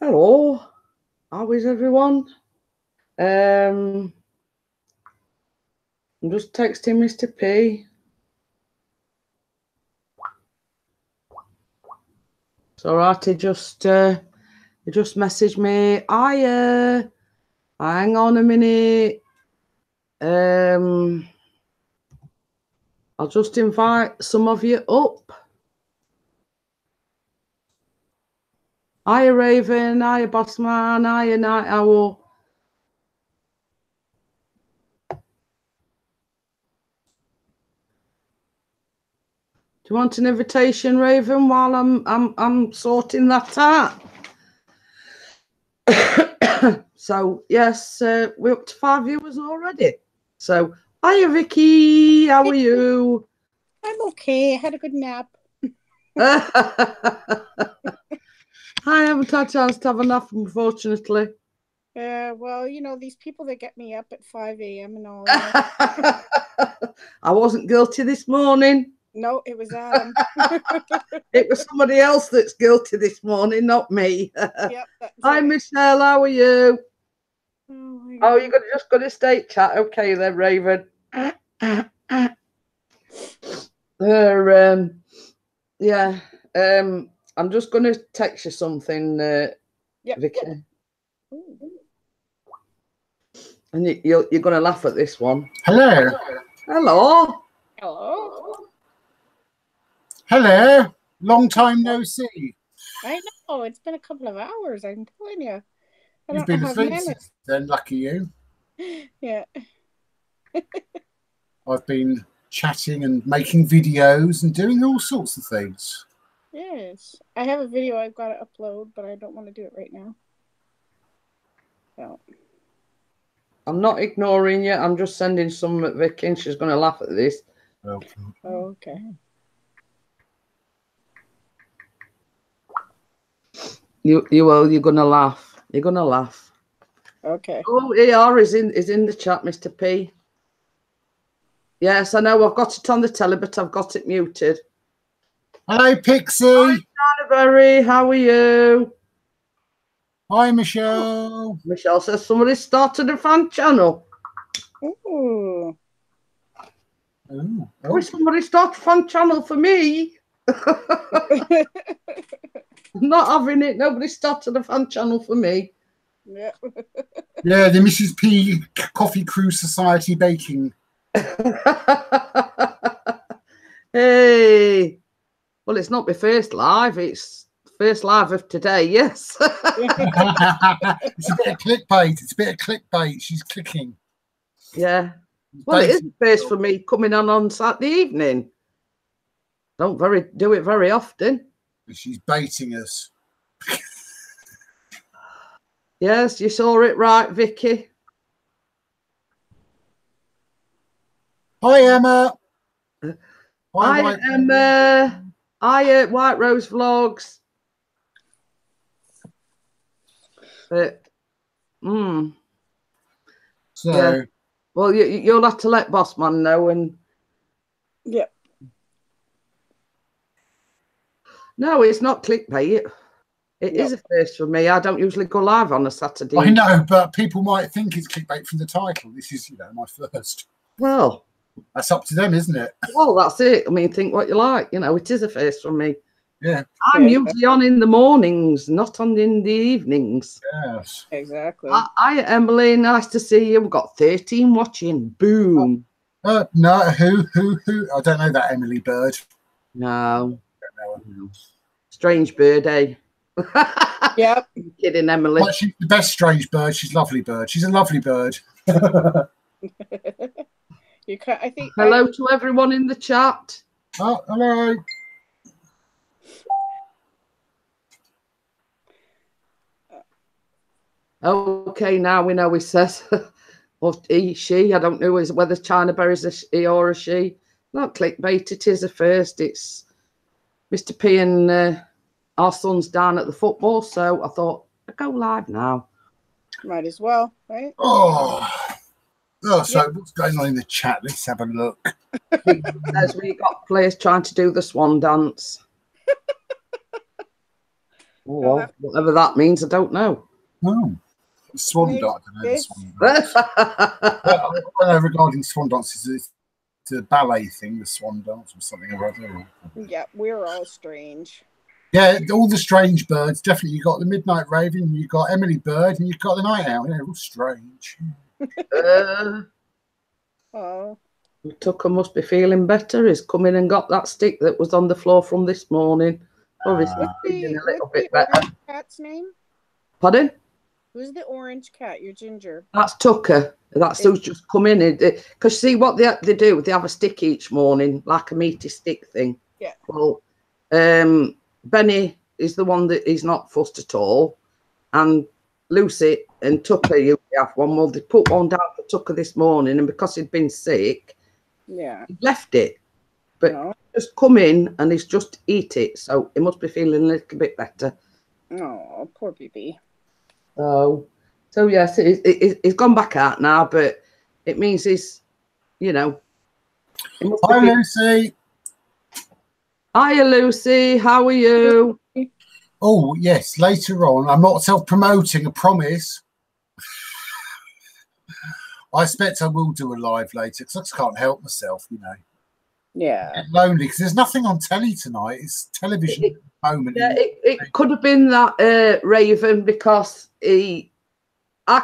Hello, how is everyone? I'm just texting Mr. P. It's all right. He just messaged me. Hang on a minute. I'll just invite some of you up. Hiya, Raven. Hiya, Bossman. Hiya, Night Owl. Do you want an invitation, Raven, while I'm sorting that out? So yes, we're up to 5 viewers already. So hiya, Vicky. How are you? I'm okay. I had a good nap. I haven't had a chance to have a nap, unfortunately. Well, you know, these people that get me up at 5 a.m. and all that. I wasn't guilty this morning. No, it was Adam. It was somebody else that's guilty this morning, not me. Yep. Hi, Michelle. How are you? Oh, you're just going to state chat. Okay, then, Raven. Yeah. I'm just going to text you something, Vicky. And you're going to laugh at this one. Hello. Hello. Hello. Hello. Long time no see. I know. It's been a couple of hours. I'm telling you. You've been asleep since then. Lucky you. Yeah. I've been chatting and making videos and doing all sorts of things. Yes. I have a video I've got to upload, but I don't want to do it right now. So. I'm not ignoring you. I'm just sending some at Vicky, and she's going to laugh at this. Okay. You will. You're going to laugh. You're going to laugh. Okay. Oh, ER is in the chat, Mr. P. Yes, I know. I've got it on the telly, but I've got it muted. Hello, Pixie. Hi, Canterbury. How are you? Hi, Michelle. Michelle says somebody started a fan channel. Ooh. Oh, somebody started a fan channel for me. I'm not having it. Nobody started a fan channel for me. Yeah. Yeah, the Mrs. P Coffee Crew Society Baking. Hey. Well, it's not my first live. It's first live of today, yes. It's a bit of clickbait. It's a bit of clickbait. She's clicking. Yeah. Well, it is first for me coming on Saturday evening. Don't do it very often. She's baiting us. Yes, you saw it right, Vicky. Hi, Emma. Hi, Emma. Hi, White Rose Vlogs. So, yeah. Well, you'll have to let Bossman know. And yeah. No, it's not clickbait. It is a first for me. I don't usually go live on a Saturday. I know, but people might think it's clickbait from the title. This is, my first. Well, that's up to them, isn't it? Well, that's it. I mean, think what you like. It is a first for me. Yeah. I'm usually on in the mornings, not on in the evenings. Yes. Exactly. Hi, Emily. Nice to see you. We've got 13 watching. Boom. No, who? I don't know that Emily Bird. No. Strange bird, eh? Yep. I'm kidding, Emily. Well, she's the best strange bird. She's a lovely bird. She's a lovely bird. I think. Hello to everyone in the chat. Oh, hello. Okay, now we know he says, or he, she. I don't know whether China Berry's a he or a she. Not clickbait. It is a first. It's Mr. P and our son's down at the football, so I thought I'd go live now. Might as well, right? So what's going on in the chat? Let's have a look. As we got players trying to do the swan dance. Oh, well, whatever that means, I don't know. Oh, swan Maybe dance. I don't know the this- swan dance. Well, I know regarding swan dances, it's a ballet thing, the swan dance or something or other. Yeah, we're all strange. Yeah, all the strange birds. Definitely, you got the midnight raven, you got Emily Bird, and you got the night owl. They're all strange. Oh, Tucker must be feeling better. He's come in and got that stick that was on the floor from this morning. Obviously, what's feeling the, a little what's the bit better. orange cat's name? Pardon? Who's the orange cat? Your ginger. That's Tucker. That's who's just come in. Because see what they do, they have a stick each morning, like a meaty stick thing. Yeah. Well, Benny is the one that is not fussed at all. And Lucy and Tucker usually have one. Well, they put one down for Tucker this morning, and because he'd been sick, Yeah. he left it. But No. just come in and he's just eat it. So he must be feeling a little bit better. Oh, poor baby. So yes, he's gone back out now, but it means he's, you know. He must be Hi, feeling- Lucy. Hiya, Lucy. How are you? Oh, yes, later on. I'm not self-promoting, I promise. I expect I will do a live later because I just can't help myself, you know. Yeah. Get lonely because there's nothing on telly tonight. It's television at the moment. Yeah, it could have been that Raven because I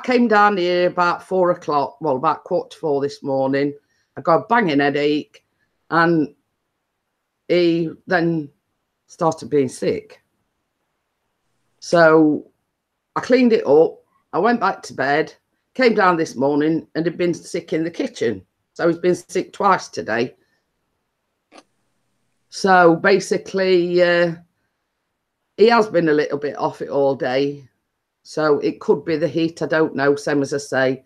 came down here about 4 o'clock, well, about 4:15 this morning. I got a banging headache and he then started being sick. So I cleaned it up. I went back to bed, came down this morning and had been sick in the kitchen. So he's been sick twice today. So basically, he has been a little bit off it all day. So it could be the heat. I don't know. Same as I say,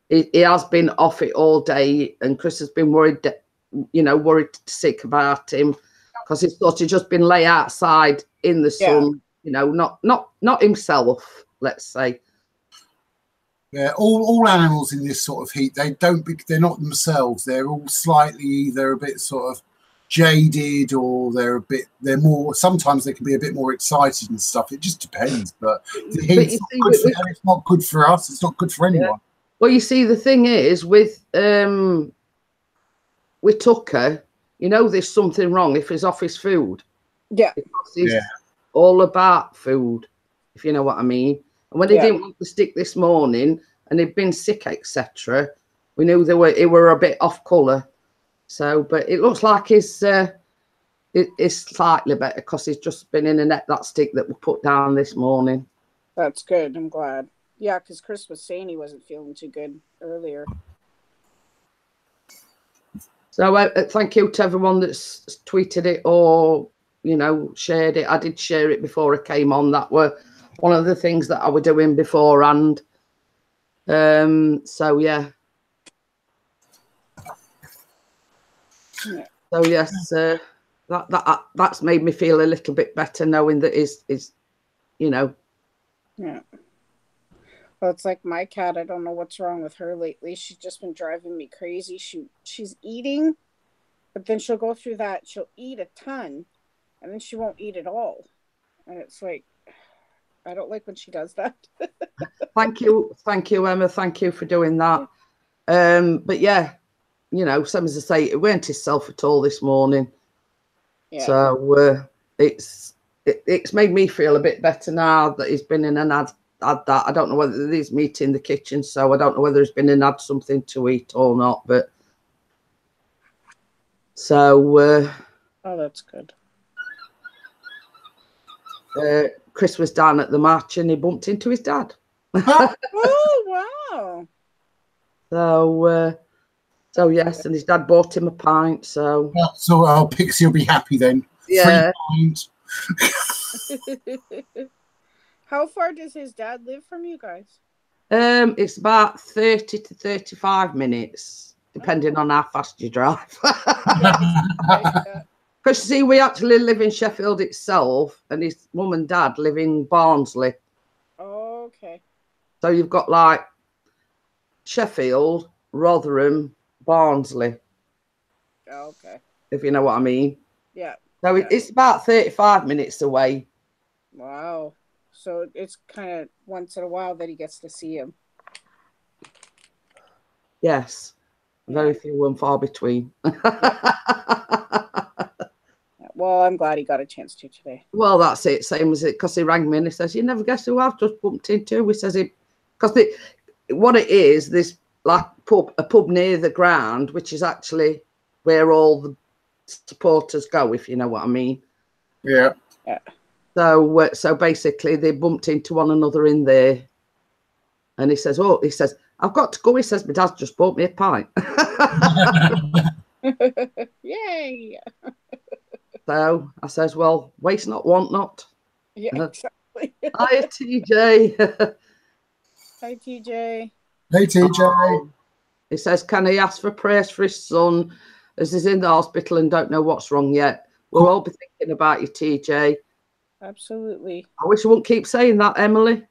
he has been off it all day, and Chris has been worried, worried sick about him because he's sort of just been lay outside in the sun. Not himself. Let's say. Yeah, all animals in this sort of heat, they're not themselves. They're all slightly either a bit sort of jaded or they're more, sometimes they can be a bit more excited and stuff. It just depends. But the heat's not good for them, it's not good for us, it's not good for anyone. Yeah. Well, you see, the thing is with Tucker, there's something wrong if he's off his food. Yeah. Because he's all about food, if you know what I mean. And when he didn't want the stick this morning and he'd been sick, etc., we knew he were a bit off colour. So, but it looks like it's slightly better because he's just been in that stick that we put down this morning. That's good. I'm glad. Yeah, because Chris was saying he wasn't feeling too good earlier. So thank you to everyone that's tweeted it or, shared it. I did share it before I came on. That were one of the things that I were doing beforehand. So, yeah. So yes, that's made me feel a little bit better knowing that is. Yeah. Well, it's like my cat. I don't know what's wrong with her lately. She's just been driving me crazy. She's eating, but then she'll go through that. She'll eat a ton, and then she won't eat at all. And it's like, I don't like when she does that. Thank you, Emma. Thank you for doing that. But yeah. Same as I say, it weren't himself at all this morning. Yeah. So it's made me feel a bit better now that he's been in and had that. I don't know whether there's meat in the kitchen, so I don't know whether he's been and had something to eat or not. But so. Oh, that's good. Chris was down at the match and he bumped into his dad. Oh wow! So yes, and his dad bought him a pint. So Pixie will be happy then. Yeah. 3 pints. How far does his dad live from you guys? It's about 30 to 35 minutes, depending on how fast you drive. Because see, we actually live in Sheffield itself, and his mum and dad live in Barnsley. Oh, okay. So you've got like Sheffield, Rotherham, Barnsley. Oh, okay. If you know what I mean. Yeah. So it's about 35 minutes away. Wow. So it's kind of once in a while that he gets to see him. Yes. Very few and far between. Well, I'm glad he got a chance to today. Well, that's it. Same as it, because he rang me and he says, "You never guess who I've just bumped into." We says it because what it is, this like a pub near the ground, which is actually where all the supporters go, if you know what I mean. Yeah. So basically, they bumped into one another in there, and he says, "I've got to go." He says, "My dad's just bought me a pint." Yay! So I says, "Well, waste not, want not." Yeah, exactly. Hi, TJ. Hi, TJ. Hey, TJ. He says, "Can he ask for prayers for his son as he's in the hospital and don't know what's wrong yet?" We'll all be thinking about you, TJ. Absolutely. I wish I wouldn't keep saying that, Emily.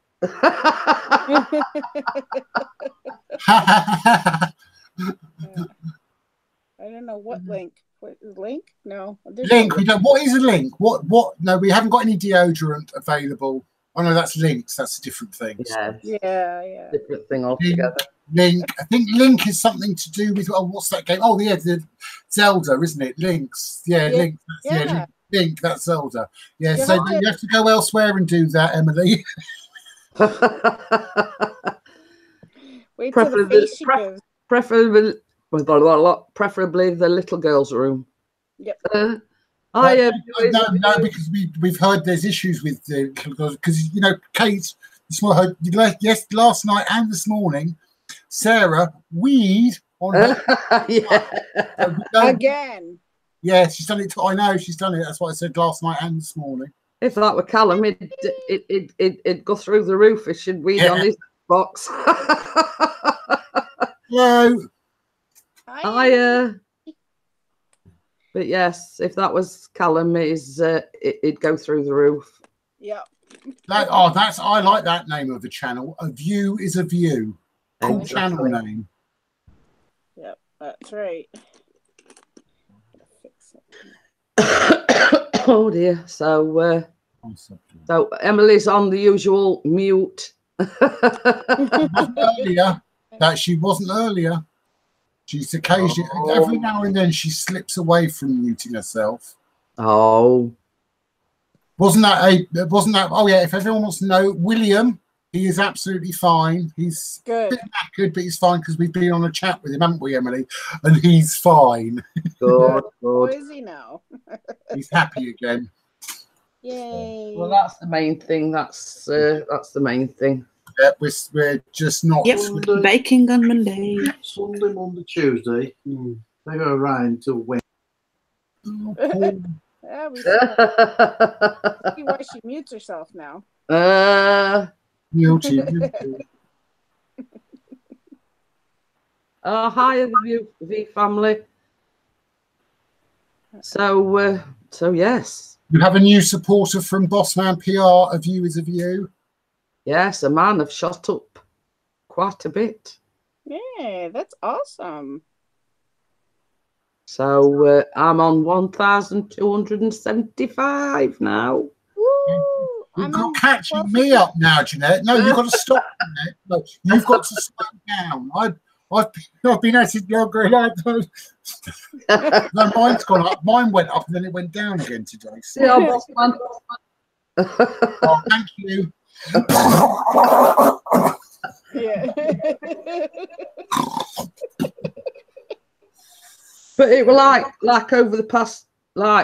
I don't know what link. What link? No. Link. No We don't. What is a link? What? No, we haven't got any deodorant available. Oh no, that's links. That's a different thing. Yeah. Different thing altogether. Link. I think Link is something to do with. Oh, what's that game? Oh, yeah, the Zelda, isn't it? Links. Yeah, Link. Yeah. Link. That's Zelda. Yeah. So you have to go elsewhere and do that, Emily. Wait till the face she gives. Preferably the little girl's room. Yep. No, because we've heard there's issues with the because you know Kate, yes, last night and this morning, Sarah weed on her. Again. Yeah, she's done it. I know she's done it. That's what I said last night and this morning. If that were Callum, it'd go through the roof. It should weed on his box. Hello. Hiya. But yes, if that was Callum, it'd go through the roof. Yeah. I like that name of the channel. A View is a View. Cool channel name. Yep, that's right. Oh dear. So Emily's on the usual mute. Earlier, that she wasn't earlier. She's occasionally, every now and then, she slips away from muting herself. Oh, wasn't that? Oh yeah. If everyone wants to know, William, he is absolutely fine. He's good, a bit knackered, but he's fine because we've been on a chat with him, haven't we, Emily? And he's fine. Good. How is he now? He's happy again. Yay! Well, that's the main thing. That's the main thing. Yeah, we're just not. Yep, baking on Monday. Sunday, Monday, Tuesday. They go around till when? Yeah, we see why she mutes herself now. Hi, V family. So yes. You have a new supporter from Bossman PR. A View is a View. Yes, a man have shot up quite a bit. Yeah, that's awesome. So I'm on 1,275 now. Woo! You've got catching me up now, Jeanette. No, you've got to stop, Jeanette. No, you've got to slow down. I've been at it longer. No, mine's gone up. Mine went up and then it went down again today. So. Yeah, oh, thank you. Yeah. But it was like over the past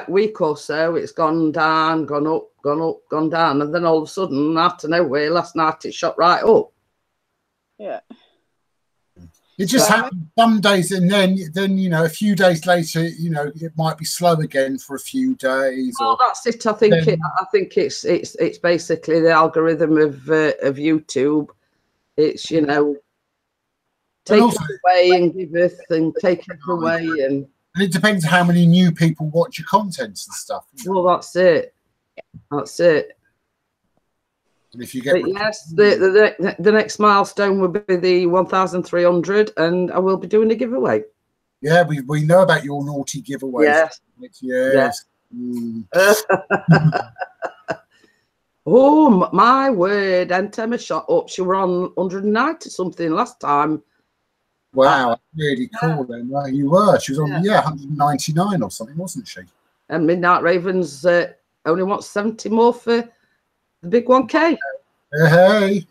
week or so, it's gone down, gone up, gone down, and then all of a sudden, out of nowhere, last night it shot right up. Yeah. It just happens some days, and then a few days later, it might be slow again for a few days. Well, that's it. I think it's basically the algorithm of YouTube. It's take it away and giveth, and take it away, and it depends how many new people watch your content and stuff. Well, that's it. That's it. And if you get, yes, the next milestone will be the 1,300, and I will be doing a giveaway. Yeah, we know about your naughty giveaways. Yes. Yes. Oh Oh, my word. And Emma shot up. She were on 190 something last time. Wow, really cool then. Well, you were. She was on, 199 or something, wasn't she? And Midnight Ravens only wants 70 more for the big 1K. Hey.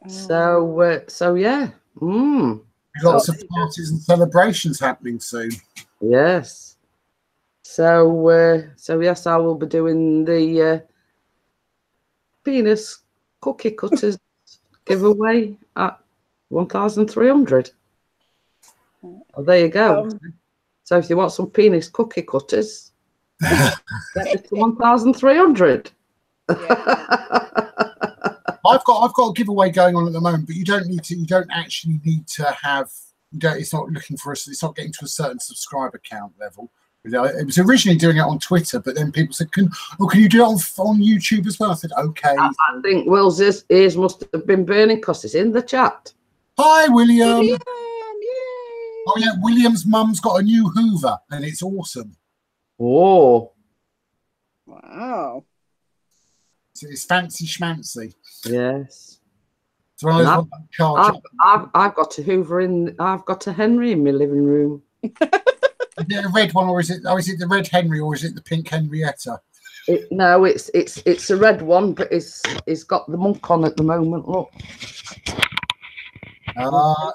So yeah. Lots of parties and celebrations happening soon. Yes. So yes, I will be doing the penis cookie cutters giveaway at 1,300. Oh, there you go. So if you want some penis cookie cutters, get it to 1,300. I've got a giveaway going on at the moment, but you don't actually need to have. It's not looking for us. It's not getting to a certain subscriber count level. It was originally doing it on Twitter, but then people said, "Can you do it on YouTube as well?" I said, "Okay." I think Will's ears must have been burning because it's in the chat. Hi, William. Yay! Oh yeah, William's mum's got a new Hoover, and it's awesome. Oh, Wow. So it's fancy schmancy. yes. So I've got a Hoover I've got a Henry in my living room. Is it a red one, or is it the red Henry, or is it the pink Henrietta? No, it's a red one, but it's got the monk on at the moment. Look. Yeah. Oh,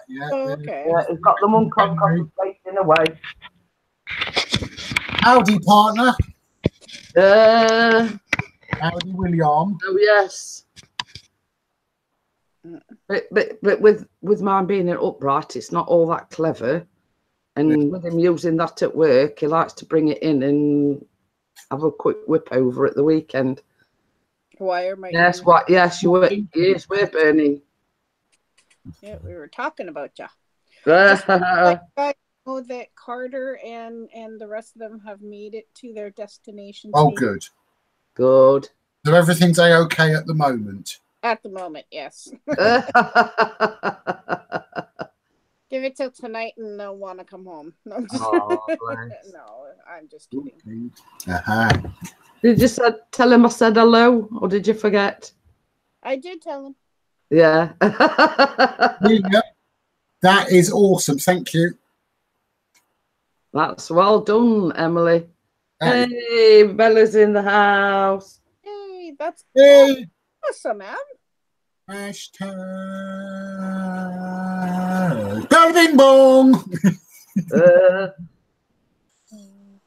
okay. Yeah, it's got the monk on contemplating away. Howdy, partner. Howdy, William. Oh yes. But with mine being an upright, it's not all that clever. And with him using that at work, he likes to bring it in and have a quick whip over at the weekend. Why are my Yes, what? Yes, you were. Yes, we're burning. Yeah, we were talking about you. Yeah. I know that Carter and the rest of them have made it to their destination. Oh, good. Good. So everything's okay at the moment. At the moment, yes. Give it till tonight and they'll want to come home. No, I'm just, no, I'm just kidding. Did you tell him I said hello, or did you forget? I did tell him. Yeah. That is awesome. Thank you. That's well done, Emily. Hey, Bella's in the house. Hey, that's awesome, man. Hashtag Bing Bong.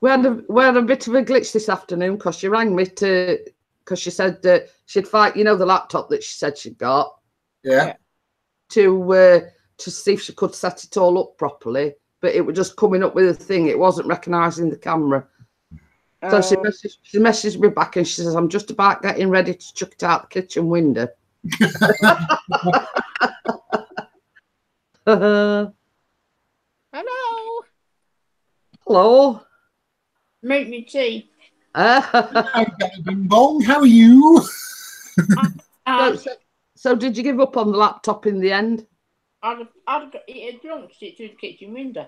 We had a bit of a glitch this afternoon because she rang me because she said that she'd fight, the laptop that she said she'd got. Yeah. To see if she could set it all up properly, but it was just coming up with a thing. It wasn't recognising the camera. So she messaged me back and she says, "I'm just about getting ready to chuck it out the kitchen window." Hello. Hello. Make me tea. Bing Bong, how are you? So did you give up on the laptop in the end? I'd launched it through the kitchen window.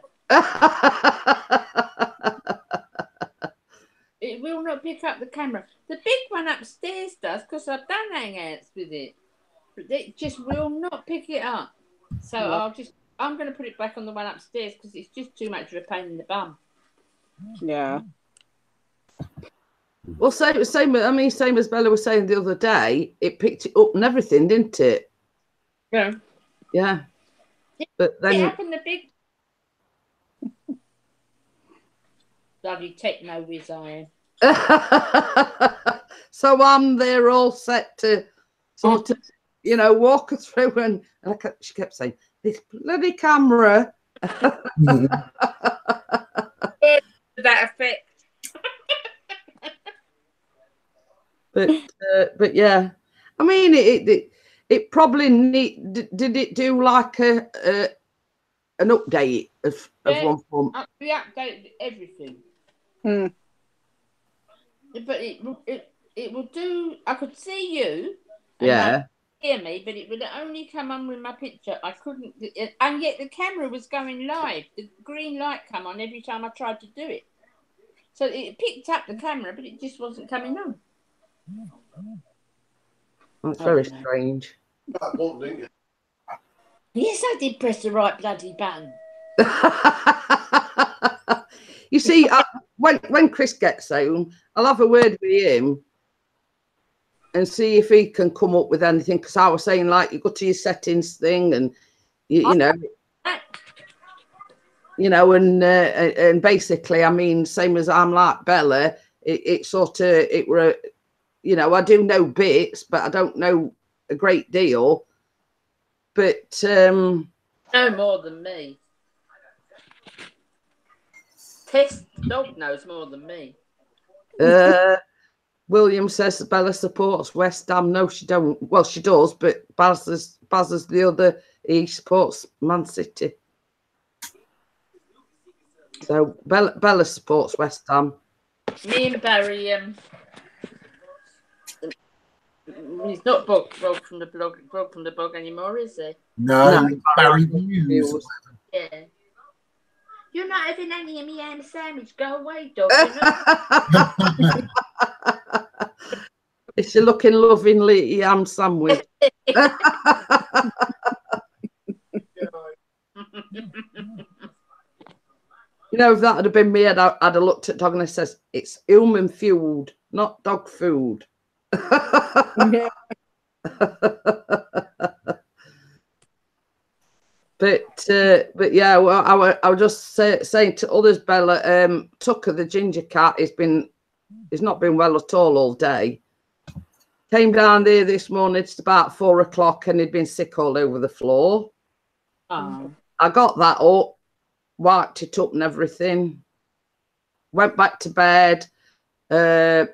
It will not pick up the camera. The big one upstairs does, because I've done hangouts with it. But it just will not pick it up. So I'm going to put it back on the one upstairs because it's just too much of a pain in the bum. Yeah. Well, same as Bella was saying the other day, it picked it up and everything, didn't it? Yeah. Yeah. But then it happened the big bloody techno whiz iron. So I'm there all set to sort of, walk her through and she kept saying, "This bloody camera." That effect. But yeah, I mean it probably did it do like an update of one form? We updated everything. But it will do. I could see you. Yeah. Hear me, but it would only come on with my picture. I couldn't, and yet the camera was going live. The green light come on every time I tried to do it. So it picked up the camera, but it just wasn't coming on. That's very strange. That one, didn't you? Yes, I did press the right bloody button. You see, when Chris gets home, I'll have a word with him and see if he can come up with anything. Because I was saying, like, you go to your settings thing, and you know, and basically, I mean, same as I'm like Bella. It sort of it were, you know, I do know bits, but I don't know a great deal. But no more than me. Tess dog knows more than me. William says that Bella supports West Ham. No, she don't. Well, she does, but Baz is the other. He supports Man City. So Bella supports West Ham. Me and Barry, he's not broke from the blog anymore, is he? No, Barry News. Yeah. You're not having any of me ham sandwich. Go away, dog. It's a looking lovingly ham sandwich. You know, if that had been me, I'd have looked at dog and I says, it's human fueled, not dog food. But yeah, well, I was just saying to others, Bella, Tucker the ginger cat he's not been well at all day. Came down there this morning. It's about 4 o'clock, and he'd been sick all over the floor. Oh. I got that up, wiped it up and everything. Went back to bed.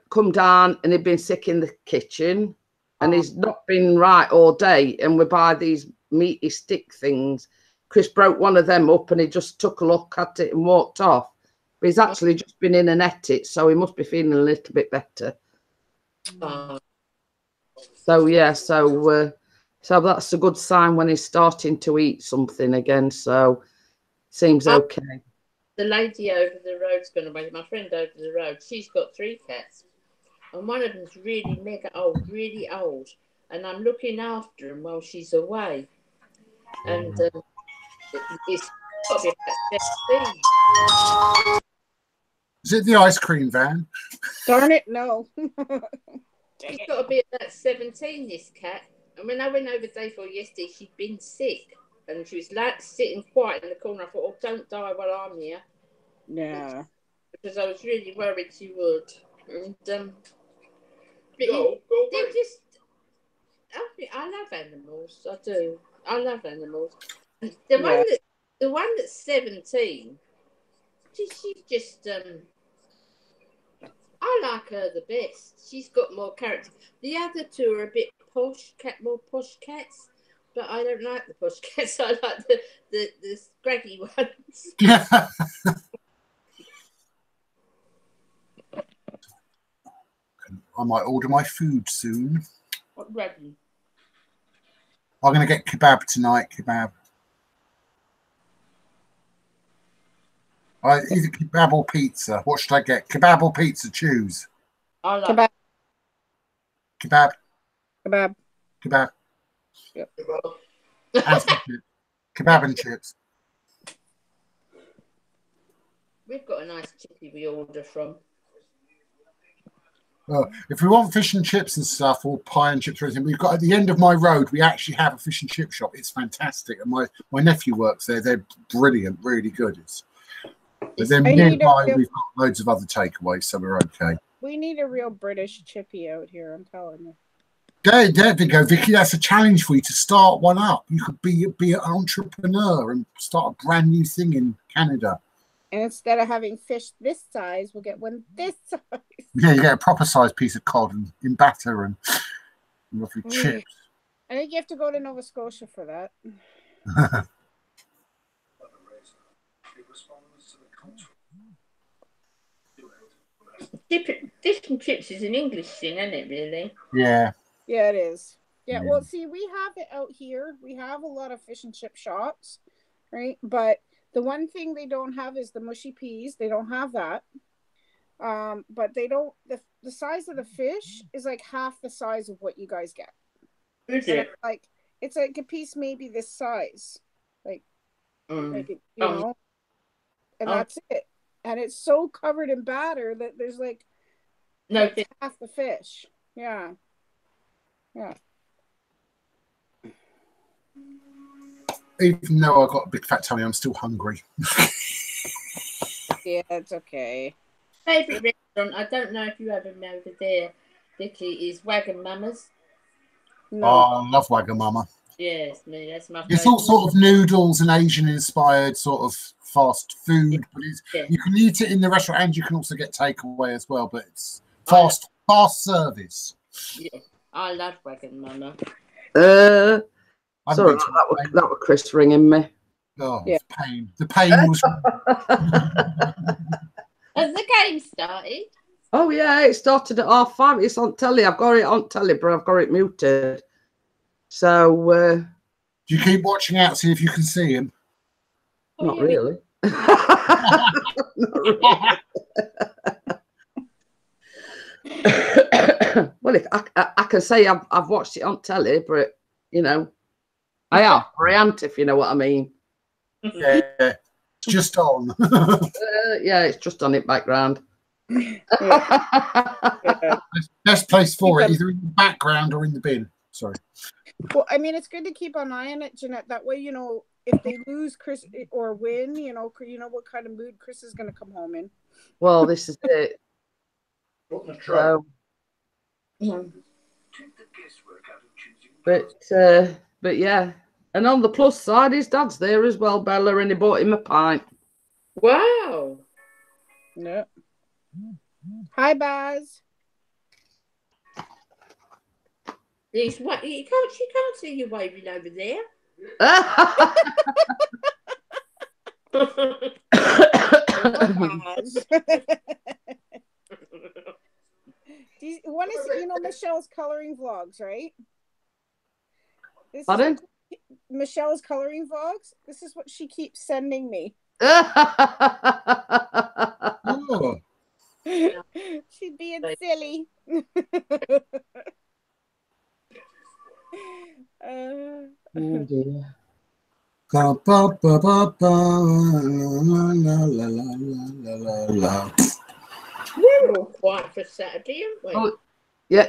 Come down, and he'd been sick in the kitchen, and he's not been right all day. And we buy these meaty stick things. Chris broke one of them up, and he just took a look at it and walked off. But he's actually just been in and ate it, so he must be feeling a little bit better. So yeah, so that's a good sign when he's starting to eat something again. So seems okay. The lady over the road's gone away. My friend over the road, she's got 3 cats, and one of them's really mega old, really old, and I'm looking after him while she's away. And it's got to be about 17. Is it the ice cream van? Darn it, no. She's got to be about 17, this cat. And when I went over day for yesterday, she'd been sick. And she was like sitting quiet in the corner. I thought, oh, don't die while I'm here. Yeah. Because I was really worried she would. And, but they're just... I love animals. I do. I love animals. The one that's 17, she's just... I like her the best. She's got more character. The other 2 are a bit posh, more posh cats, but I don't like the posh cats. I like the scraggy ones. Yeah. I might order my food soon. What ready? I'm going to get kebab tonight. Kebab. Either kebab or pizza. What should I get? Kebab or pizza? Choose. I like Kebab. Kebab. Kebab. Kebab. Yep. And some chips. Kebab and chips. We've got a nice chippy we order from. If we want fish and chips and stuff, or pie and chips or anything, we've got at the end of my road, we actually have a fish and chip shop. It's fantastic. And my nephew works there. They're brilliant, really good. But then nearby, we've got loads of other takeaways, so we're okay. We need a real British chippy out here, I'm telling you. There we go, Vicky. That's a challenge for you to start one up. You could be an entrepreneur and start a brand new thing in Canada. And instead of having fish this size, we'll get one this size. Yeah, you get a proper sized piece of cod and in batter and lovely chips. I think you have to go to Nova Scotia for that. Fish and chips is an English thing, isn't it, really? Yeah. Yeah, it is. Yeah, well, see, we have it out here. We have a lot of fish and chip shops, right? But the one thing they don't have is the mushy peas. They don't have that. But they don't. The size of the fish is like half the size of what you guys get. Is And it? it's like a piece maybe this size, like you Um, know, and um, that's it. And it's so covered in batter that there's like no, it's half the fish. Yeah. Even though I've got a big fat tummy, I'm still hungry. Yeah, it's okay. favourite restaurant, I don't know if you have them over there, Vicky, is Wagon Mama's. No. Oh, I love Wagamama. Yes, me, that's my It's favourite. all sort of noodles and Asian-inspired sort of fast food, but Yeah. you can eat it in the restaurant and you can also get takeaway as well. But it's fast service. Yeah, I love Wagon Mama. I've Sorry, been to that was Chris ringing me. Oh, Yeah. pain! The pain was. Has the game started? Oh yeah, it started at 5:30. It's on telly. I've got it on telly, but I've got it muted. So Do you keep watching out, see if you can see him? not yeah. really. Not really. Well, I can say I've watched it on telly, but you know, I have Briant, if you know what I mean. Yeah, it's just on. Yeah, it's just on it background. Yeah. Best place for it, either in the background or in the bin. Sorry. Well, I mean, it's good to keep an eye on it, Jeanette. That way, you know, if they lose Chris or win, you know what kind of mood Chris is going to come home in. Well, this is it. So, but yeah, and on the plus side, his dad's there as well, Bella, and he bought him a pint. Wow. Yeah. Hi, Baz. She can't see you waving over there. Baz. One is, you know, Michelle's coloring vlogs, right? Pardon? Michelle's coloring vlogs. This is what she keeps sending me. Oh. She's being silly. Oh dear. Ba, ba, ba, ba, ba, la, la, la, la, la, la, la. We're all quiet for Saturday, aren't we? Oh, yeah,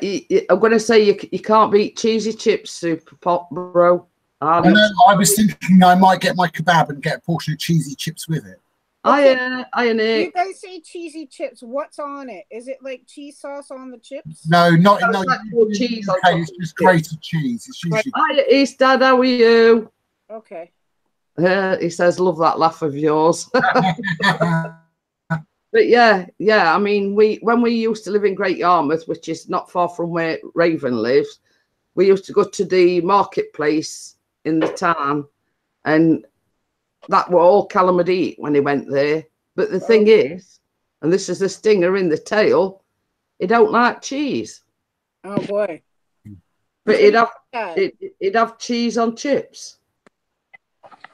I'm going to say you can't beat cheesy chips, Super Pop, bro. I know, I was thinking I might get my kebab and get a portion of cheesy chips with it. I You guys say cheesy chips. What's on it? Is it like cheese sauce on the chips? No, not No, no, it's actual cheese on okay, top it's of just it. grated cheese. It's usually Hi, East Dad, how are you? Okay. He says, love that laugh of yours. But yeah, I mean, when we used to live in Great Yarmouth, which is not far from where Raven lives, we used to go to the marketplace in the town, and that were all Callum would eat when he went there. But the thing is, and this is the stinger in the tail, he don't like cheese. Oh boy. But he'd have cheese on chips.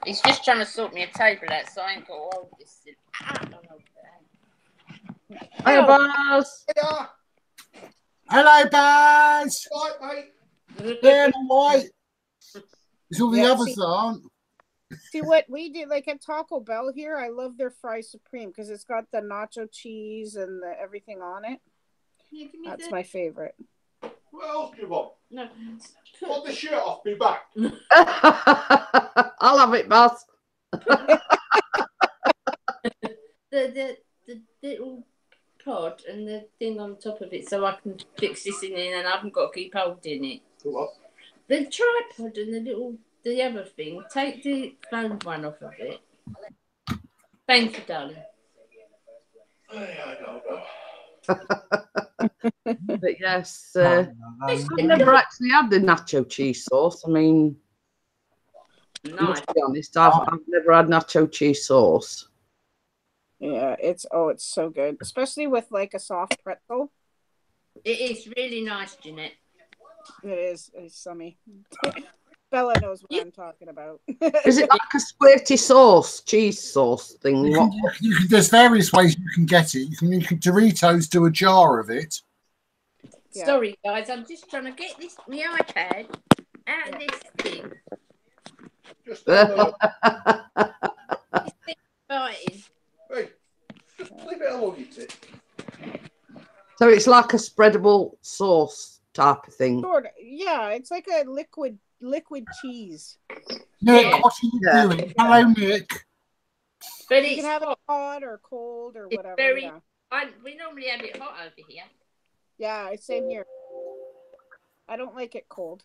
He's just trying to sort me a table out, so I ain't got all this. Hiya, Baz. hello, Baz. Right, mate. Yeah, I'm all right. It's all the Yeah, others see- that aren't. See what we do, like at Taco Bell here. I love their fry supreme because it's got the nacho cheese and everything on it. Yeah, give me That's my favorite. What else do you want? No. Want the shirt off me back? I'll have it, Baz. The little pod and the thing on top of it, so I can fix this in and I haven't got to keep holding it. What? The tripod and the other thing. Take the phone one off of it. Thank you, darling. I don't know. But yes, I've never actually had the nacho cheese sauce. I mean, I Nice. must be honest, I've never had nacho cheese sauce. Yeah, it's so good, especially with like a soft pretzel. It is really nice, Jeanette. It's yummy. Bella knows what I'm talking about. Is it like a squirty sauce, cheese sauce thing? There's various ways you can get it. You can Doritos do a jar of it. Yeah. Sorry, guys. I'm just trying to get my iPad out of this thing. Just Uh, This thing's biting. hey, just leave it alone, eat it. So it's like a spreadable sauce type of thing. Sort of. Yeah, it's like a liquid cheese. Nick, Yeah. what are you Yeah. doing? Hello, Nick. But You it's can have it hot. hot or cold or It's whatever. very- Yeah. We normally have it hot over here. Yeah, same here. I don't like it cold.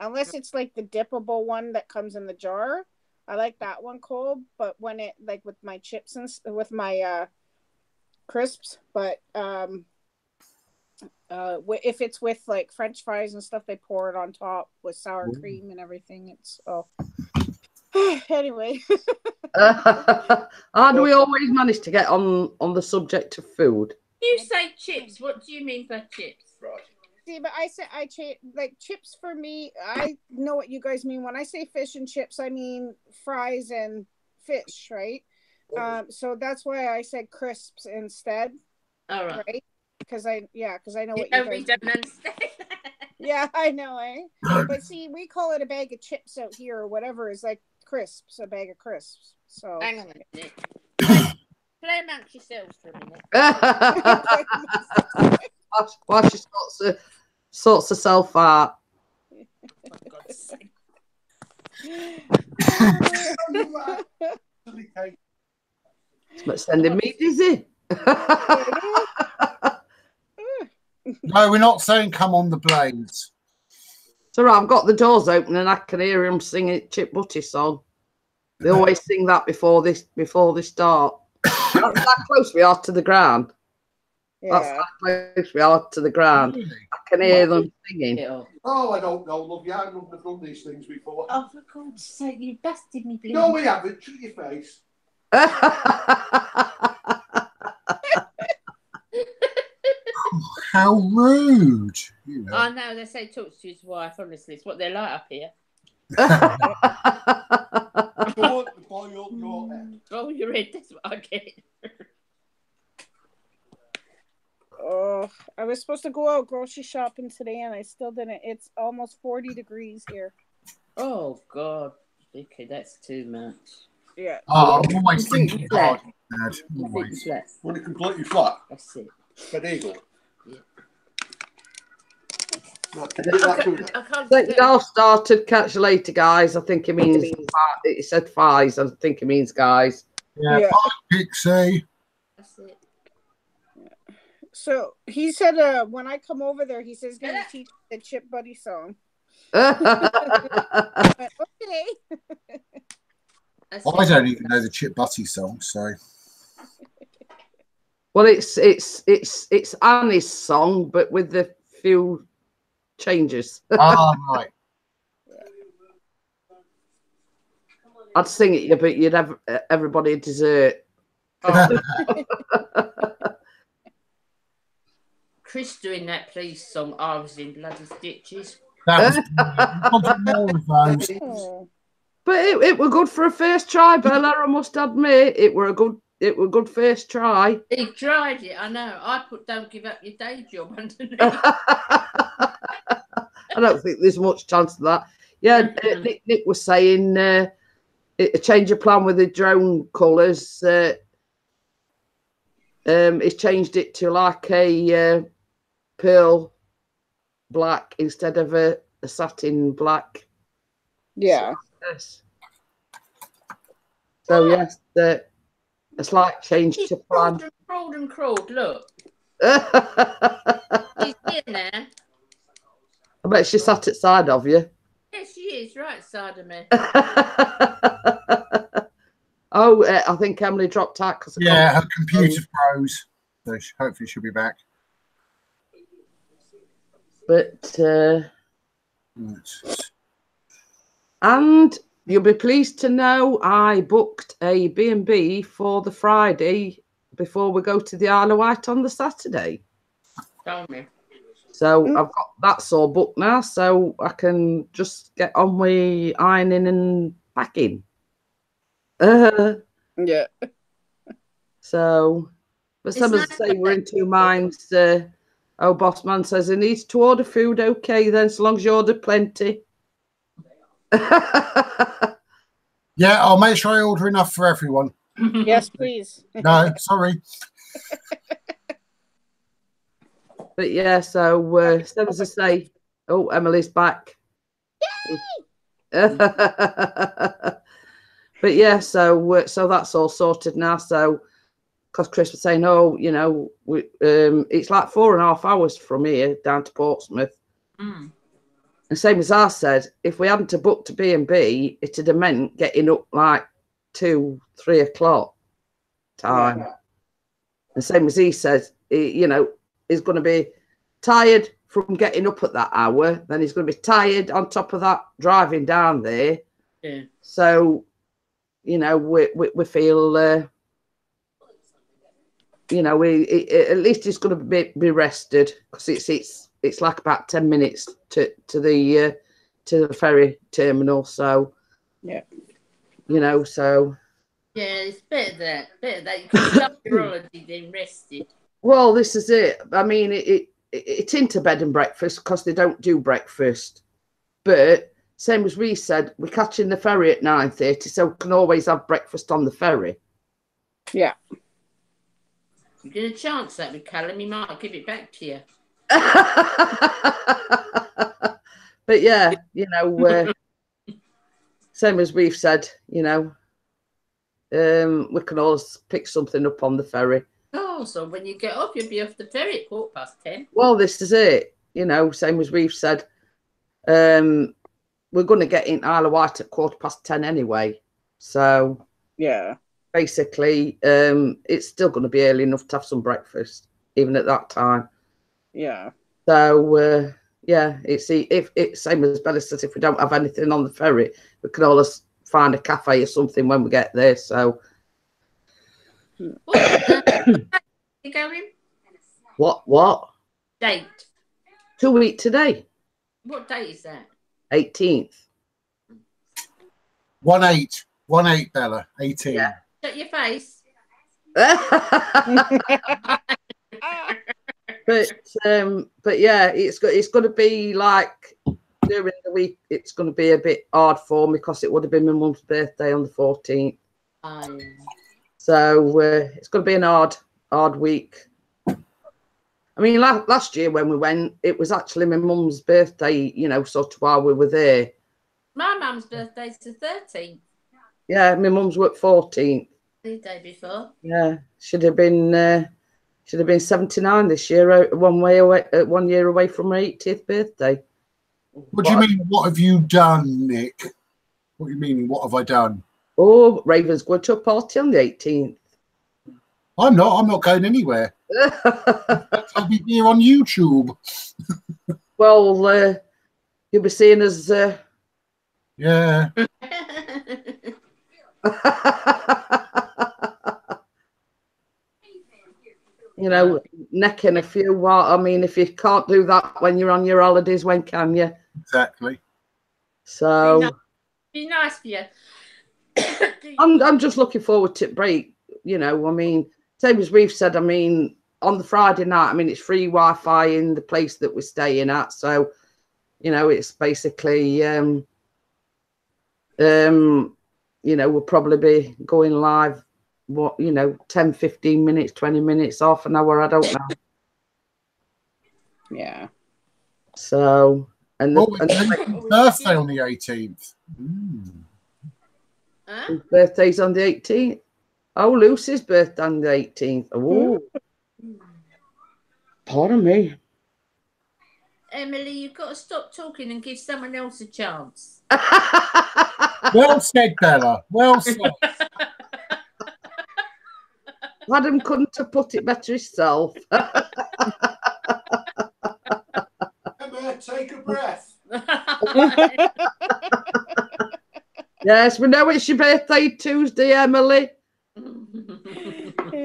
Unless it's like the dippable one that comes in the jar. I like that one cold, but when it like with my chips and with my crisps, but if it's with like French fries and stuff, they pour it on top with sour cream and everything. It's anyway. How do we always manage to get on the subject of food? You say chips. What do you mean by chips? Right. See, but I say like chips for me. I know what you guys mean when I say fish and chips. I mean fries and fish, right? So that's why I said crisps instead, All right. right? Because I know what You you guys. don't understand. Yeah, I know, eh? But see, we call it a bag of chips out here or whatever is like crisps, a bag of crisps. So Hang on a minute. Play amongst yourselves for a minute. While she sorts herself out. For God's sake. Silly cake. It's sending me dizzy. No, we're not saying come on the blades. So right, I've got the doors open and I can hear him singing Chip Butty song. They always sing that before they start. That's how close we are to the ground. That's yeah. how close we are to the ground. I can hear them singing. Oh, I don't know, love you. I wouldn't have done these things before. Oh, for God's sake, you busted me. No, we haven't. Shut your face. How rude. You know. I know, they say talk to his wife, honestly. It's what they're like up here. Don't boil your head. Oh, your head, that's what I get. Oh, I was supposed to go out grocery shopping today and I still didn't. It's almost 40 degrees here. Oh, God. Okay, that's too much. Yeah. Oh, I'm always Completely thinking, flat. God, Dad, Completely always. flat. When it completely flat. That's it. But eagle. Yeah. Right, get that through there. I can't Think do it all started. Catch you later, guys. I think it means it said fies. I think it means guys. Yeah, Yeah. bye, Pixie. That's it. So he said when I come over there, he says he's going to teach the Chip Buddy song. Well, I went, okay. That's I it. don't even know the Chip Butty song, so. it's Annie's song, but with the few changes. Ah, right. I'd sing it you, but you'd have everybody a dessert. Oh. Chris doing that please song, I was in bloody stitches. That was more of those. Oh. But it were good for a first try, Bella. I must admit, it were good first try. He tried it, I know. I put don't give up your day job underneath. I don't think there's much chance of that. Yeah, Nick was saying a change of plan with the drone colours. He's changed it to like a pearl black instead of a satin black. Yeah. Yes. So yes, a slight change to plan. Crawled and crawled, look. She's here now. I bet she sat at side of you. Yes, she is, right side of me. Oh, I think Emily dropped out because Yeah, her computer froze. So hopefully she'll be back. But Right. and you'll be pleased to know I booked a B&B for the Friday before we go to the Isle of Wight on the Saturday. Tell me. So I've got that's all booked now, so I can just get on with ironing and packing. Yeah. So, but It's some as nice say that we're in two minds. Boss man says he needs to order food. Okay, then, so long as you order plenty. Yeah, I'll make sure I order enough for everyone. Yes, please. No, sorry. But yeah, so some as I say, oh, Emily's back. But yeah, so that's all sorted now. So, because Chris was saying, oh, you know, it's like 4.5 hours from here down to Portsmouth. Mm. And same as I said, if we hadn't booked a B&B, it'd have meant getting up like 2-3 o'clock time. Yeah. And same as he says, you know, he's going to be tired from getting up at that hour. Then he's going to be tired on top of that driving down there. Yeah. So, you know, we feel, you know, at least he's going to be rested, because it's like about 10 minutes to the ferry terminal. So, Yeah. you know, so. Yeah, it's better that. You can start your holiday then rested. Well, this is it. I mean, it's into bed and breakfast because they don't do breakfast. But same as we said, we're catching the ferry at 9:30, so we can always have breakfast on the ferry. Yeah. You get a chance that with Callum, he might give it back to you. But yeah, you know, same as we've said, you know, we can always pick something up on the ferry. Oh, so when you get off, you'll be off the ferry at 10:15. Well, this is it. You know, same as we've said, we're going to get in Isle of Wight at 10:15 anyway. So Yeah. basically, it's still going to be early enough to have some breakfast, even at that time. Yeah. So yeah, it's same as Bella says. If we don't have anything on the ferry, we can always find a cafe or something when we get there. So You going? what Date? 2 weeks today? What date is that? 18th. 1/8, Bella, 18. Yeah. Shut your face. But yeah, it's going to be like during the week. It's going to be a bit hard for me because it would have been my mum's birthday on the 14th. So it's going to be an hard week. I mean, last year when we went, it was actually my mum's birthday. You know, sort of while we were there. My mum's birthday's the 13th. Yeah, my mum's worked 14th. The day before. Yeah, should have been 79 this year. 1 year away from her 80th birthday. What do you mean? What have you done, Nick? What do you mean? What have I done? Oh, Raven's going to a party on the 18th. I'm not going anywhere. I'll be here on YouTube. Well, you'll be seeing us. Yeah. You know, necking a few. Well, I mean, if you can't do that when you're on your holidays, when can you? Exactly. So be nice for you. I'm just looking forward to break. You know, I mean, same as we've said. I mean, on the Friday night, I mean, it's free Wi-Fi in the place that we're staying at. So, you know, it's basically, you know, we'll probably be going live. What, you know, 10, 15 minutes, 20 minutes, half an hour, I don't know. Yeah. So, and the birthday on the 18th. Huh? Birthday's on the 18th. Oh, Lucy's birthday on the 18th. Oh, pardon me. Emily, you've got to stop talking and give someone else a chance. Well said, Bella. Well said. Adam couldn't have put it better himself. Emma, take a breath. Yes, we know it's your birthday Tuesday, Emily.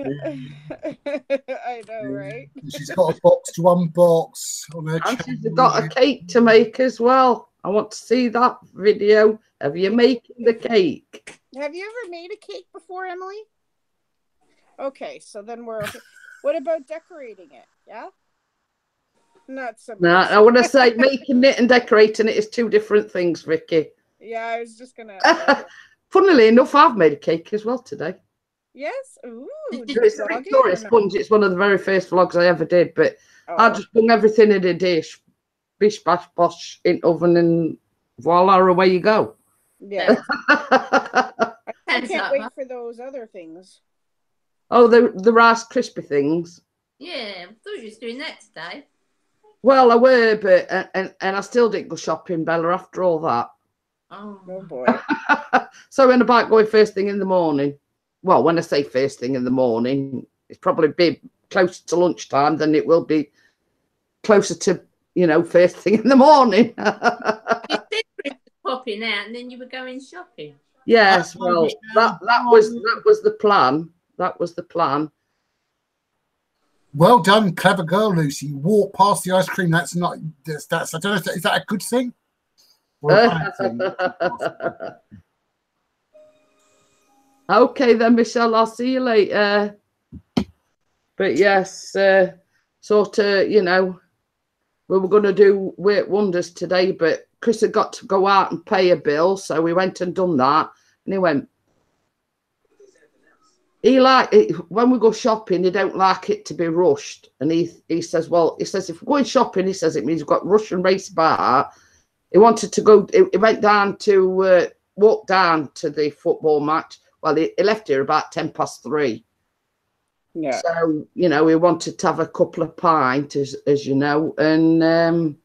I know, right? She's got a box to unbox on her And she's channel. got a cake to make as well. I want to see that video of you making the cake. Have you ever made a cake before, Emily? Okay, so then we're okay. What about decorating it? Yeah? Not so No, much. I want to say making it and decorating it is two different things, Vicky. Yeah, I was just gonna. Funnily enough, I've made a cake as well today. Yes. Ooh. Did you It's a vlog it Victoria or not? sponge. It's one of the very first vlogs I ever did, but I Oh. just bung everything in a dish, bish bash bosh in oven, and voila, away you go. Yeah. I Hands can't up, wait huh? for those other things. Oh, the Rice Krispie things. Yeah, I thought you was doing that today. Well, I were, but and I still didn't go shopping, Bella, after all that. Oh, Oh boy. So I went about going first thing in the morning. Well, when I say first thing in the morning, it's probably be closer to lunchtime than it will be closer to, first thing in the morning. you said Chris was popping out, and then you were going shopping. Yes, Hi, well, Michelle. that was the plan. That was the plan. Well done, clever girl, Lucy. You walk past the ice cream. That's not. That's. I don't know. Is that a good thing? Or a bad thing? Okay then, Michelle, I'll see you later. But yes, sort of, we were going to do Weird Wonders today, but Chris had got to go out and pay a bill, so we went and done that. And he went, when we go shopping, he don't like it to be rushed. And he says, if we're going shopping, he says it means we've got rush and race bar. He wanted to go, he went down to, walk down to the football match. Well, he left here about 3:10. Yeah. So, he wanted to have a couple of pints, as you know. And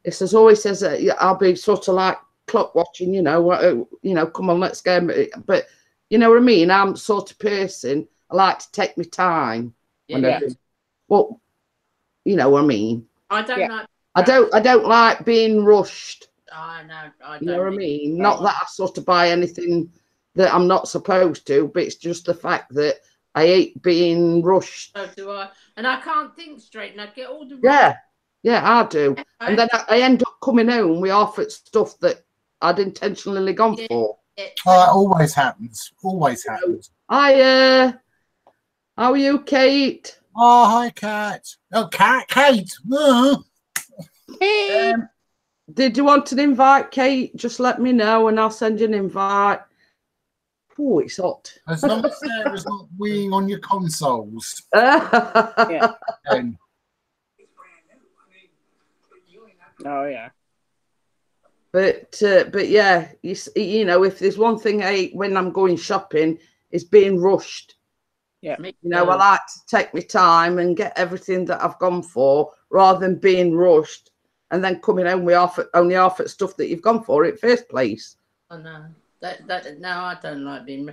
he says, I'll be sort of like clock watching, come on, let's go. But you know what I mean? I'm the sort of person, I like to take my time. Yeah. Well, you know what I mean? I don't Yeah. like. I don't like being rushed. I know. I don't. You know what I mean? Not that I sort of buy anything that I'm not supposed to, but it's just the fact that I hate being rushed. So do I. And I can't think straight, and I get all the. Yeah, I do. And then I end up coming home with half at stuff that I'd intentionally gone for. Oh, it always happens. Always happens. Hi, how are you, Kate? Oh, hi, Kat. Oh, Kate. Hey. Did you want an invite, Kate? Just let me know and I'll send you an invite. Oh, it's hot. As long as Sarah's not weeing on your consoles. Yeah. Then. Oh yeah. But yeah, if there's one thing I hate when I'm going shopping is being rushed. Yeah. I like to take my time and get everything that I've gone for rather than being rushed and then coming home with only half at stuff that you've gone for in first place. Oh no, no, I don't like being.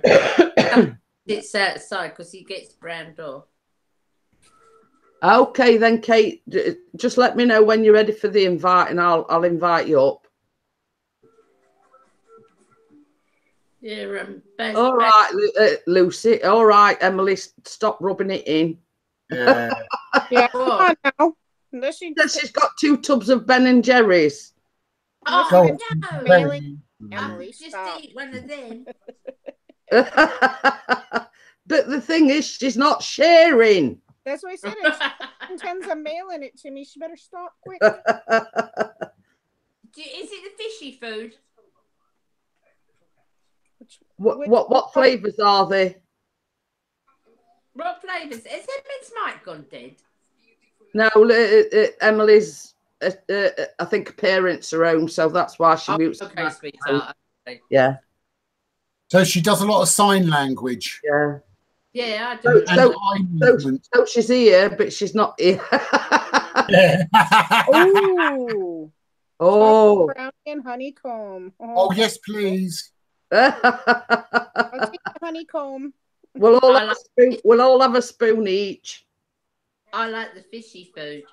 It's outside because he gets brand off. Okay, then, Kate, just let me know when you're ready for the invite, and I'll invite you up. Yeah, all right, Lucy. All right, Emily, stop rubbing it in. Yeah. Yeah. Come on now. She's got 2 tubs of Ben and Jerry's. Oh Go no! Really? I'll Emily, just stop. eat one of them. But the thing is, she's not sharing. That's what I said. If she intends on mailing it to me, she better stop quick. Is it the fishy food? What flavours are they? What flavours? Has Emily's mic gone dead? No, Emily's, I think her parents are home, so that's why she mutes. Okay, sweetheart. Okay. Yeah. So she does a lot of sign language. Yeah. Yeah, I do. And eye movement. So she's here, but she's not here. Yeah. Ooh. Oh. Brownie and honeycomb. Oh, yes, please. I'll take the honeycomb. We'll all have a spoon each. I like the fishy food.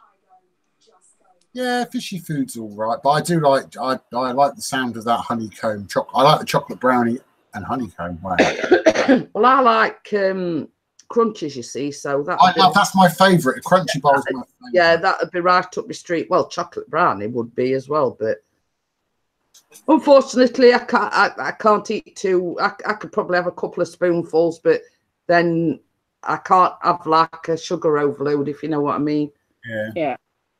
Yeah, fishy food's all right, but I do like I like the sound of that honeycomb chocolate. I like the chocolate brownie and honeycomb. Wow. Well, I like crunches, you see. So that's my favourite. A crunchy bowl is my favourite. Yeah, that would be right up the street. Well, chocolate brownie would be as well, but unfortunately, I can't eat two. I could probably have a couple of spoonfuls, but then I can't have like a sugar overload, if you know what I mean. Yeah.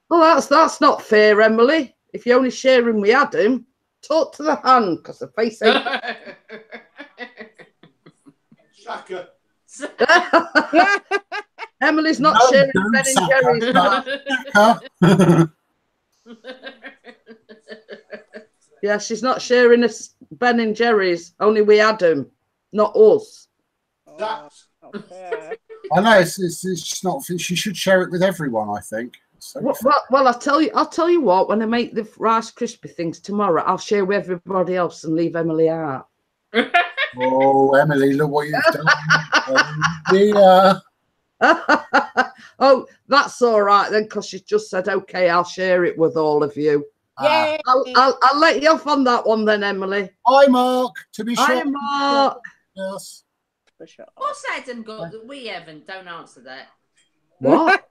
Well, that's not fair, Emily. If you're only sharing with Adam, talk to the hand, because the face ain't. Shaka. Emily's not sharing Ben and Jerry's. Yeah, she's not sharing us Ben and Jerry's. Only we Adam, not us. That's I know it's just not. She should share it with everyone. I think. So Well, I'll tell you what. When I make the Rice Krispie things tomorrow, I'll share with everybody else and leave Emily out. Oh, Emily, look what you've done. Yeah. Oh, that's all right then, because she's just said, okay, I'll share it with all of you. Yay. I'll let you off on that one then, Emily. Hi, Mark. To be sure. Hi, Mark. Yes. For sure. What's Adam got that we haven't? Don't answer that. What?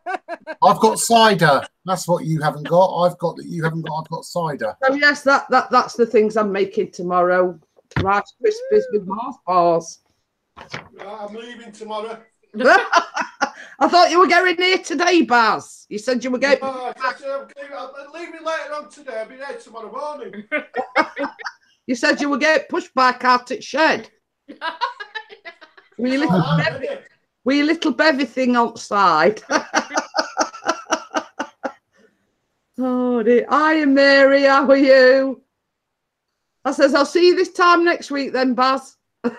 I've got cider. That's what you haven't got. I've got that you haven't got. I've got cider. So yes, that's the things I'm making tomorrow. Rice Krispies with Mars bars. I'm leaving tomorrow. I thought you were going here today, Baz. You said you were going. Oh, I'm leaving later on today. I'll be there tomorrow morning. You said you were getting pushed back out at shed. Were you little bevy thing outside? Oh dear. Hi, Mary. How are you? I says, I'll see you this time next week then, Baz. Who's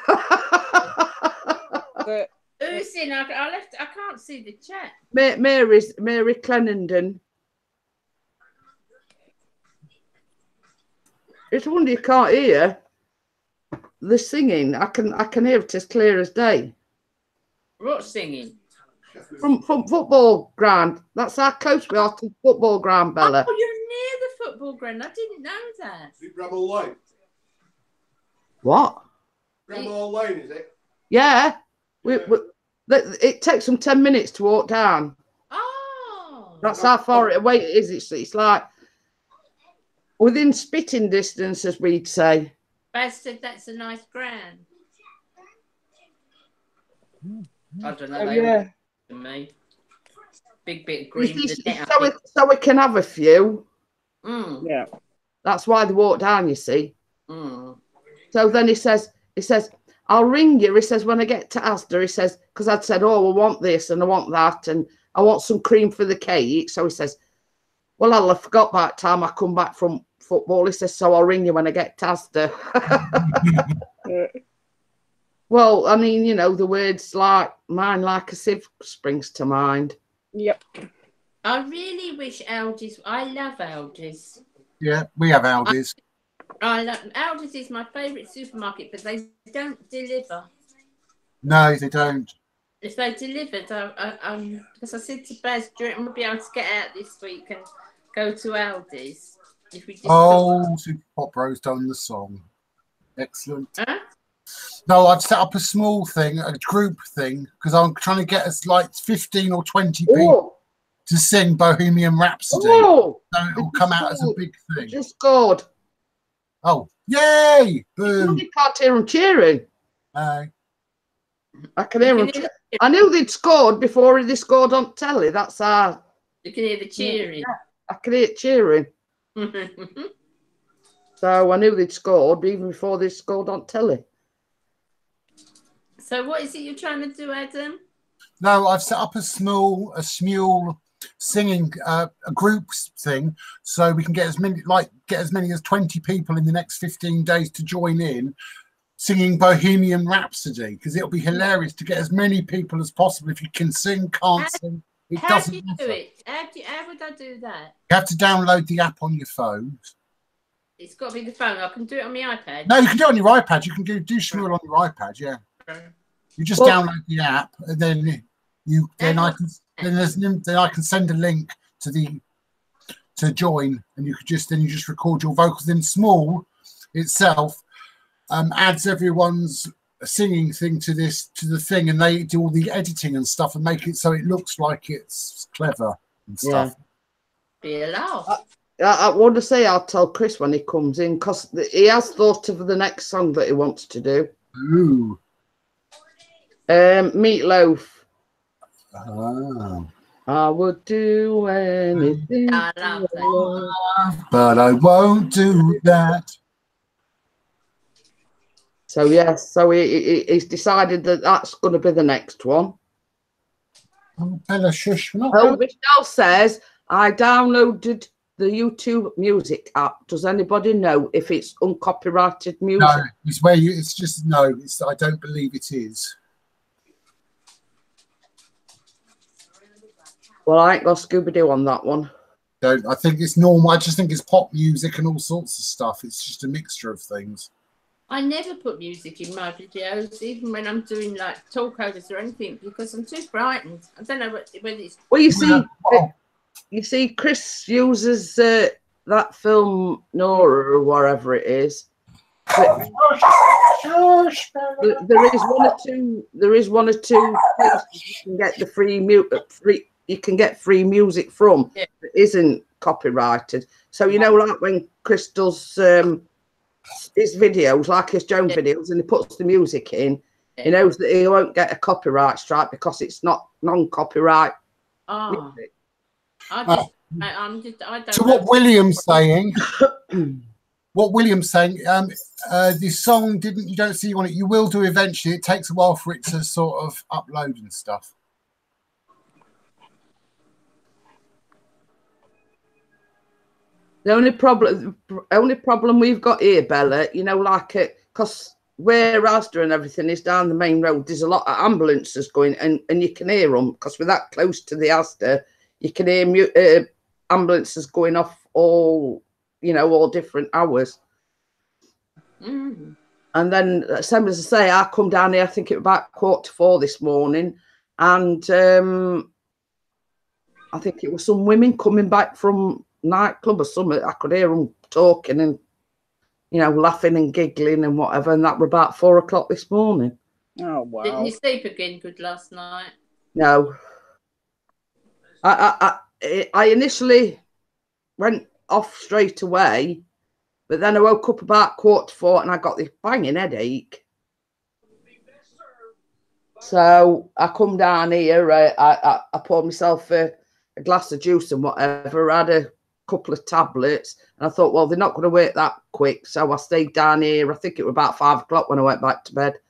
in? I can't see the chat. Mary Clenenden. It's a wonder you can't hear the singing. I can hear it as clear as day. What singing? From football ground. That's how close we are to football ground, Bella. Oh, you're near the football ground. I didn't know that. Is it Bramall Lane? What? Bramall Lane, is it? Yeah. It takes them 10 minutes to walk down. Oh. That's how far away it is. It's like within spitting distance, as we'd say. Baz said that's a nice ground. I don't know. Yeah. To me. Big bit of green. So we can have a few. Yeah. That's why they walk down, you see. Mm. So then he says, I'll ring you. He says, when I get to Asda, he says, because I'd said, oh, I want this and I want that and I want some cream for the cake. So he says, well, I'll have forgot by the time I come back from football. He says, so I'll ring you when I get to Asda. Well, I mean, you know, the words like mine like a sieve springs to mind. Yep. I really wish Aldi's. I love Aldi's. Yeah, we have Aldi's. I love Aldi's is my favourite supermarket, but they don't deliver. No, they don't. If they delivered, because I said to Baz, do you reckon we'll be able to get out this week and go to Aldi's? If we just Super Pop Bros done the song. Excellent. Huh? No, I'd set up a small thing, a group thing, because I'm trying to get us like 15 or 20 people to sing Bohemian Rhapsody. Oh, so it'll come out as a big thing. Just scored. Oh, yay! Boom. You can't hear them cheering. No. I can hear them. I knew they'd scored before they scored on telly. That's how. You can hear the cheering. Yeah, I can hear it cheering. So I knew they'd scored even before they scored on telly. So what is it you're trying to do, Adam? No, I've set up a small singing a group thing, so we can get as many as 20 people in the next 15 days to join in singing Bohemian Rhapsody, because it'll be hilarious to get as many people as possible. If you can sing, can't sing, it doesn't matter. How do you do it? How would I do that? You have to download the app on your phone. It's got to be the phone. I can do it on my iPad. No, you can do it on your iPad. You can do Shmuel on your iPad. Yeah, you just download the app, and then I can send a link to join, and you just record your vocals. Then Small itself adds everyone's a singing thing to the thing, and they do all the editing and stuff and make it so it looks like it's clever and stuff. Be a laugh. I want to say I'll tell Chris when he comes in, because he has thought of the next song that he wants to do. Ooh. Meatloaf. Ah. I would do anything, I love that. But I won't do that. So yes, so he's decided that that's going to be the next one. Oh, Bella, shush. We're not Oh, going. Michelle says, I downloaded the YouTube music app. Does anybody know if it's uncopyrighted music? No, it's where you. It's just no. It's. I don't believe it is. Well, I ain't got Scooby-Doo on that one. So I think it's normal. I just think it's pop music and all sorts of stuff. It's just a mixture of things. I never put music in my videos, even when I'm doing like talkovers or anything, because I'm too frightened. I don't know whether it's. Well, you see, Well, Chris uses that film Nora or whatever it is. But there is one or two places you can get the free. You can get free music from that isn't copyrighted. So you know, like when Chris does his videos, like his Joan videos, and he puts the music in, he knows that he won't get a copyright strike because it's not non-copyright music. I don't. So what William's saying? What William's saying? The song didn't. You don't see on it. You will do eventually. It takes a while for it to sort of upload and stuff. The only problem we've got here, Bella, you know, like because where Asda and everything is down the main road, there's a lot of ambulances going, and you can hear them because we're that close to the Asda. You can hear ambulances going off all different hours. Mm. And then, same as I say, I come down here, I think it was about 3:45 this morning, and I think it was some women coming back from nightclub or something. I could hear them talking and, laughing and giggling and whatever, and that were about 4 o'clock this morning. Oh, wow. Didn't you sleep again good last night? No. I initially went off straight away, but then I woke up about 3:45 and I got this banging headache. So I come down here, I poured myself a glass of juice and whatever. I had a couple of tablets, and I thought, well, they're not going to work that quick. So I stayed down here. I think it was about 5 o'clock when I went back to bed.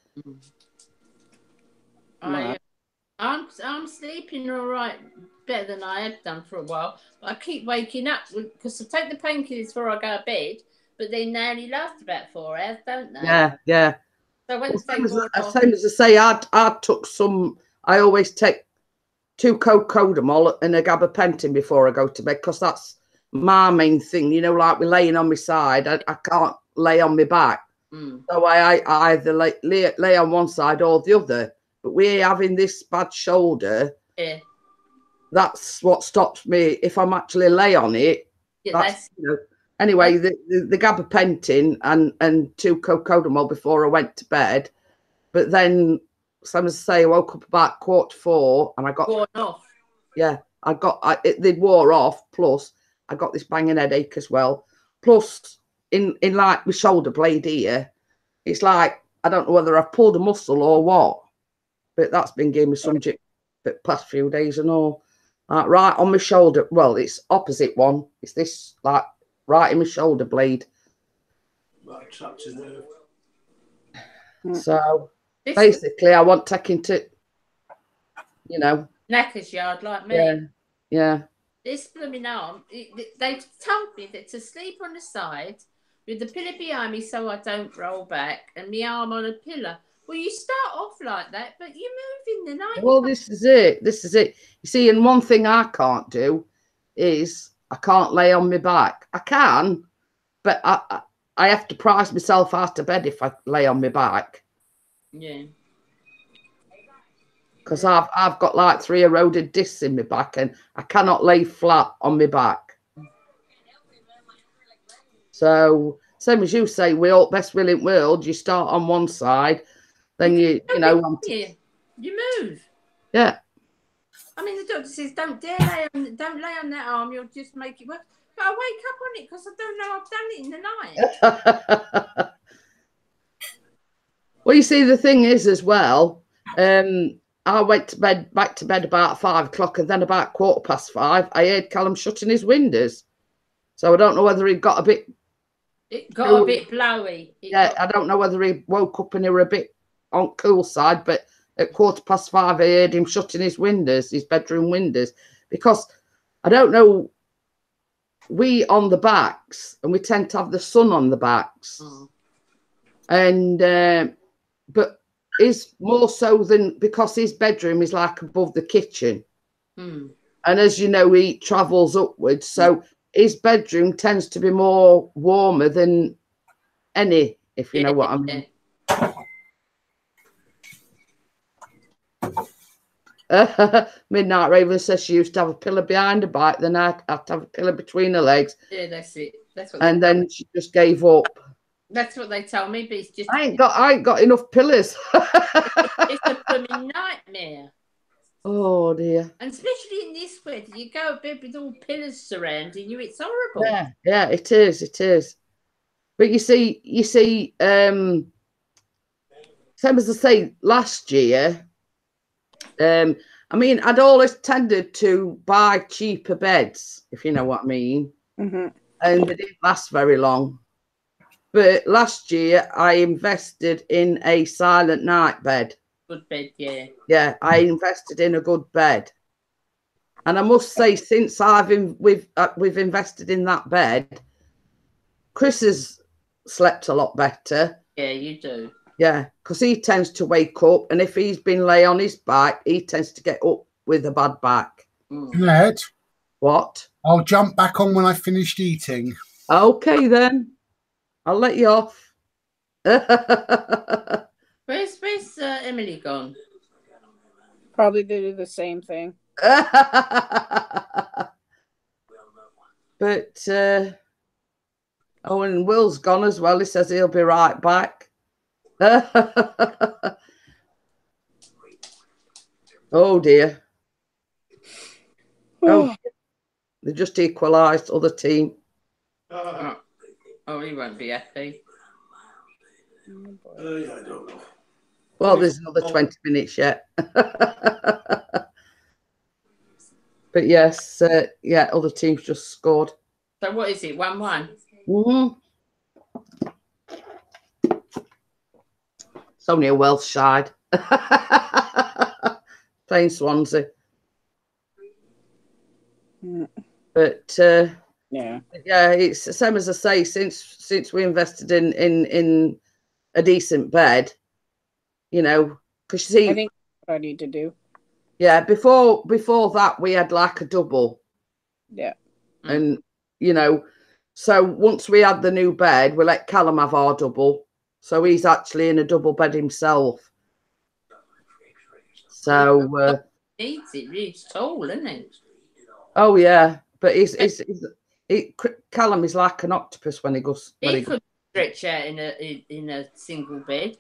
I'm sleeping all right, better than I had done for a while. But I keep waking up because I take the painkillers before I go to bed, but they only last about 4 hours, don't they? Yeah. So when Same as I say, I took some. I always take 2 cocodamol and a gabapentin before I go to bed because that's my main thing. Like we're laying on my side, I can't lay on my back. So I either lay on one side or the other. But we're having this bad shoulder. Yeah. That's what stops me if I'm actually lay on it. Yeah, Anyway, the gabapentin and 2 cocodamol before I went to bed. But then, same as I say, I woke up about 3:45 and I got worn off. Yeah, they wore off. Plus, I got this banging headache as well. Plus, in like my shoulder blade here, it's like I don't know whether I've pulled a muscle or what, but that's been giving me some jip the past few days and all. Right on my shoulder. Well, it's opposite one. It's this like right in my shoulder blade. Right, trapped in there. So basically, I want taking to, Knackers yard like me. Yeah. This blooming arm, they've told me that to sleep on the side with the pillow behind me so I don't roll back and my arm on a pillow. Well, you start off like that, but you move in the night. Well, this is it. You see, and one thing I can't do is I can't lay on my back. I can, but I have to price myself out of bed if I lay on my back. Yeah. Because I've got like 3 eroded discs in my back and I cannot lay flat on my back. So, same as you say, we all best willing world, you start on one side then you know, you move. Yeah. I mean, the doctor says don't lay on that arm. You'll just make it worse. But I wake up on it because I don't know I've done it in the night. Well, you see, the thing is as well. I went back to bed about 5 o'clock, and then about 5:15, I heard Callum shutting his windows. So I don't know whether he got a bit. It got a bit blowy. I don't know whether he woke up and he were a bit on cool side, but at 5:15, I heard him shutting his windows, his bedroom windows, because I don't know. We on the backs, and we tend to have the sun on the backs, and but is more so than because his bedroom is like above the kitchen, and as you know, he travels upwards, so his bedroom tends to be more warmer than any, if you know what I mean. Midnight Raven says she used to have a pillow behind her back, then I'd have to have a pillow between her legs. Yeah, that's it. That's what. And then she just gave up. That's what they told me, but it's just I ain't got enough pillows. it's a blooming nightmare. Oh dear. And especially in this weather, you go to bed with all pillows surrounding you, it's horrible. Yeah, it is. But you see, same as I say, last year, I mean, I'd always tended to buy cheaper beds, if you know what I mean. And they didn't last very long. But last year, I invested in a silent night bed. Good bed, yeah. Yeah, I invested in a good bed. And I must say, since we've invested in that bed, Chris has slept a lot better. Yeah, you do. Yeah, because he tends to wake up, and if he's been lay on his back, he tends to get up with a bad back. Ned? What? I'll jump back on when I finished eating. Okay, then. I'll let you off. Where's Emily gone? Probably to do the same thing. But and Will's gone as well. He says he'll be right back. Oh dear. Oh, they just equalised other team. Oh, he won't be happy. I don't know. Well, there's another 20 minutes yet. But yes, other teams just scored. So what is it, 1-1? It's only a Welsh side. Playing Swansea. But yeah, it's the same as I say, since we invested in a decent bed, you know, because you see, I think that's what I need to do. Yeah, before that we had like a double. Yeah. And you know, so once we had the new bed, we let Callum have our double. So he's actually in a double bed himself. So needs it, it's tall, isn't it? Oh yeah, but Callum is like an octopus when he goes. He could stretch out in a single bed.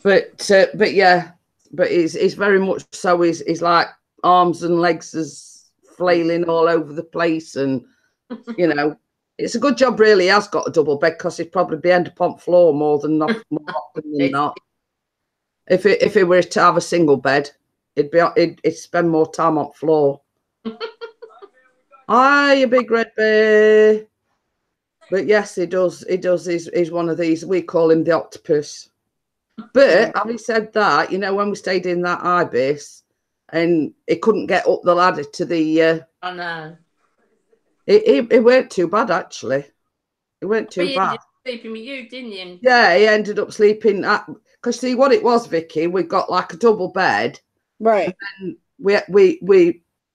But yeah, but he's very much so. He's like arms and legs is flailing all over the place, and you know, it's a good job really. He has got a double bed because he'd probably be end up on floor more often than not. If he were to have a single bed, he'd spend more time on floor. Hi, you big red bear. But yes, he does. He's one of these. We call him the octopus. But having said that, you know, when we stayed in that ibis and he couldn't get up the ladder to the I know. It weren't too bad actually. It weren't too bad. Ended up sleeping with you, didn't you? Yeah, he ended up sleeping because see what it was, Vicky, we got like a double bed. Right. And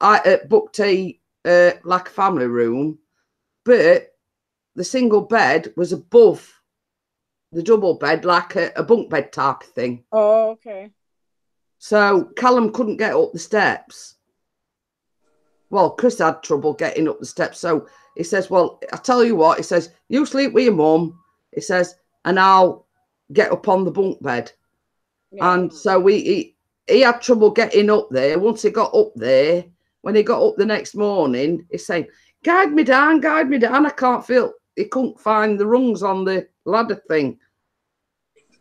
I booked a like a family room, but the single bed was above the double bed, like a bunk bed type of thing. Oh, okay. So Callum couldn't get up the steps. Well, Chris had trouble getting up the steps. So he says, well, I tell you what, he says, you sleep with your mum. He says, and I'll get up on the bunk bed. Yeah. And so he had trouble getting up there. Once he got up there, when he got up the next morning, he's saying, guide me down, guide me down. I can't feel, he couldn't find the rungs on the ladder thing.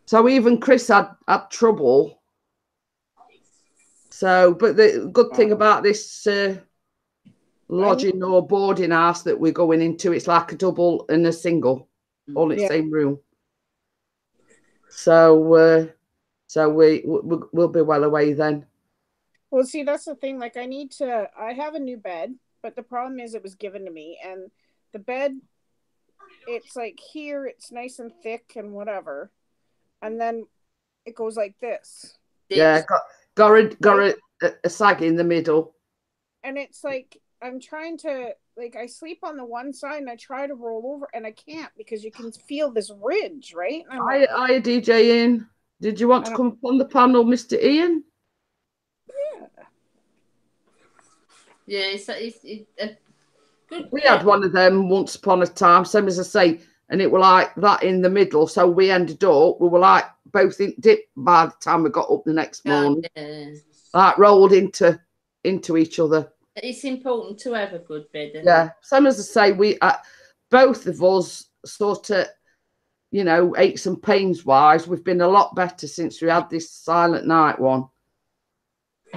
So even Chris had trouble. So, but the good thing about this lodging or boarding house that we're going into, it's like a double and a single, all in the same room. So we'll be well away then. Well, see, that's the thing. Like, I have a new bed, but the problem is it was given to me, and the bed, it's like here, it's nice and thick and whatever, and then it goes like this. Yeah, got a sag in the middle. And it's like, I'm trying to, like, I sleep on the one side and I try to roll over and I can't because you can feel this ridge, right? Hi, DJ Ian. Did you want to come up on the panel, Mr. Ian? Yeah, it's good. We had one of them once upon a time, same as I say, and it was like that in the middle. So we ended up, we were like both in dip by the time we got up the next morning. Like rolled into each other. It's important to have a good bed. Yeah, same as I say, we both of us sort of, you know, aches and pains wise, we've been a lot better since we had this Silent Night one.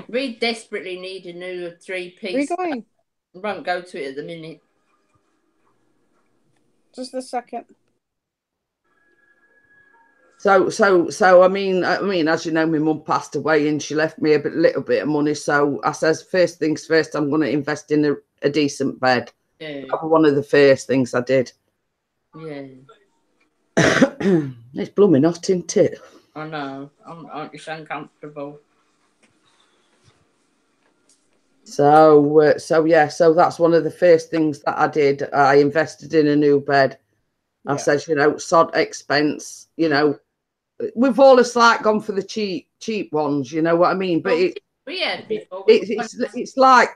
We desperately need a new 3-piece. Where are you going? Won't go to it at the minute. Just a second. So I mean, as you know, my mum passed away and she left me a little bit of money. So I says, first things first, I'm going to invest in a decent bed. Yeah. That was one of the first things I did. Yeah. It's blooming hot, isn't it? I know. I'm just uncomfortable. So that's one of the first things that I did. I invested in a new bed. I said, you know, sod expense, you know. We've always like gone for the cheap ones, you know what I mean? But it's like,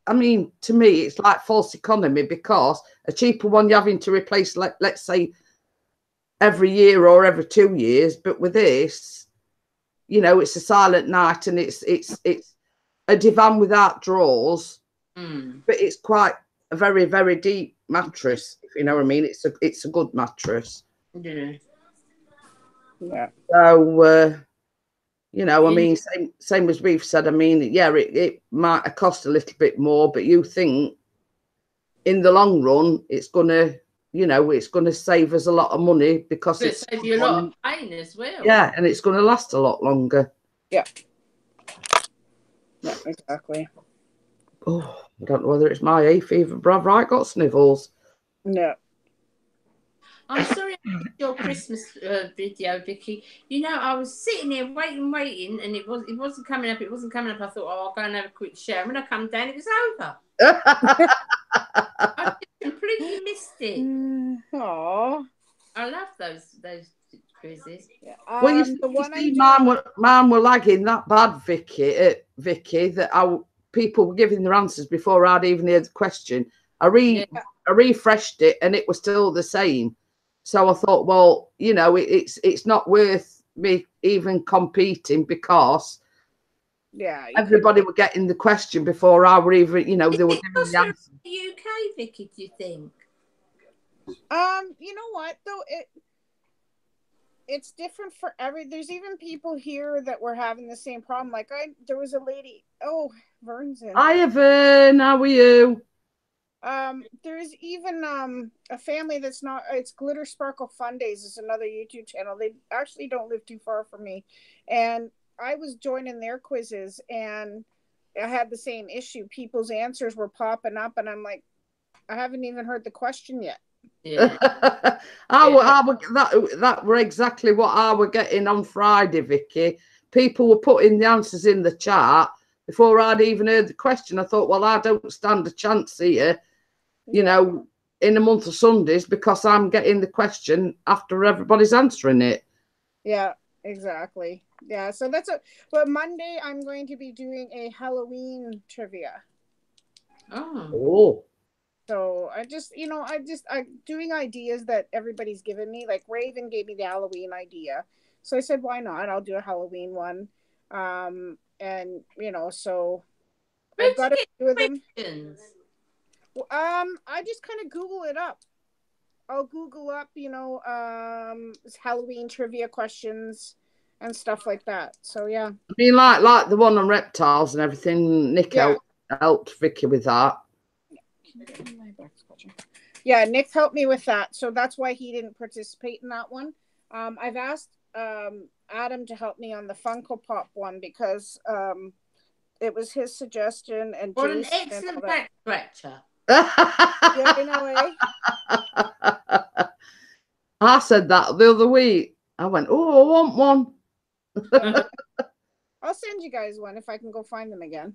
I mean, to me, it's like false economy because a cheaper one you're having to replace, let's say, every year or every 2 years. But with this, you know, it's a Silent Night and it's a divan without drawers, but it's quite a very, very deep mattress, if you know what I mean. It's a good mattress. Yeah. Yeah. So, you know, I mean, same as we've said, I mean, yeah, it might cost a little bit more, but you think in the long run, it's going to, you know, it's going to save us a lot of money because it saves you a lot of pain as well. Yeah, and it's going to last a lot longer. Yeah. Yeah, exactly. Oh, I don't know whether it's my hay fever, but I've right got snivels. No. I'm sorry I missed your Christmas video, Vicky. You know, I was sitting there waiting, and it wasn't coming up. It wasn't coming up. I thought, oh, I'll go and have a quick share. When I come down, it was over. I just completely missed it. Aww. I love those quizzes. Yeah. Well, you see, mine were lagging that bad, Vicky, that people were giving their answers before I'd even heard the question. I refreshed it, and it was still the same. So I thought, well, you know, it's not worth me even competing because everybody were getting the question before I were even, you know, they were giving the answer. The UK, Vicky, do you think? You know what though, it's different for there's even people here that were having the same problem. Like there was a lady. Oh, Vern's in. Hi, Vern. How are you? There's even a family that's not. It's Glitter Sparkle Fun Days is another YouTube channel. They actually don't live too far from me, and I was joining their quizzes, and I had the same issue. People's answers were popping up, and I'm like, I haven't even heard the question yet. Yeah. That were exactly what I were getting on Friday, Vicky. People were putting the answers in the chat before I'd even heard the question. I thought, well, I don't stand a chance here, you know, in a month of Sundays because I'm getting the question after everybody's answering it. Yeah, exactly. Yeah, so but Monday I'm going to be doing a Halloween trivia. Oh. So I'm doing ideas that everybody's given me. Like Raven gave me the Halloween idea. So I said, why not? I'll do a Halloween one. And so I've got a few of them. Questions? I just kind of Google it up. I'll Google up, Halloween trivia questions and stuff like that. So yeah. I mean, like the one on reptiles and everything. Nick Yeah. helped Vicky with that. Yeah, Nick helped me with that, so that's why he didn't participate in that one. I've asked Adam to help me on the Funko Pop one because it was his suggestion. And What an Jason excellent and all that. back scratcher. Yeah, in a way. I said that the other week. I went, oh, I want one. I'll send you guys one if I can go find them again.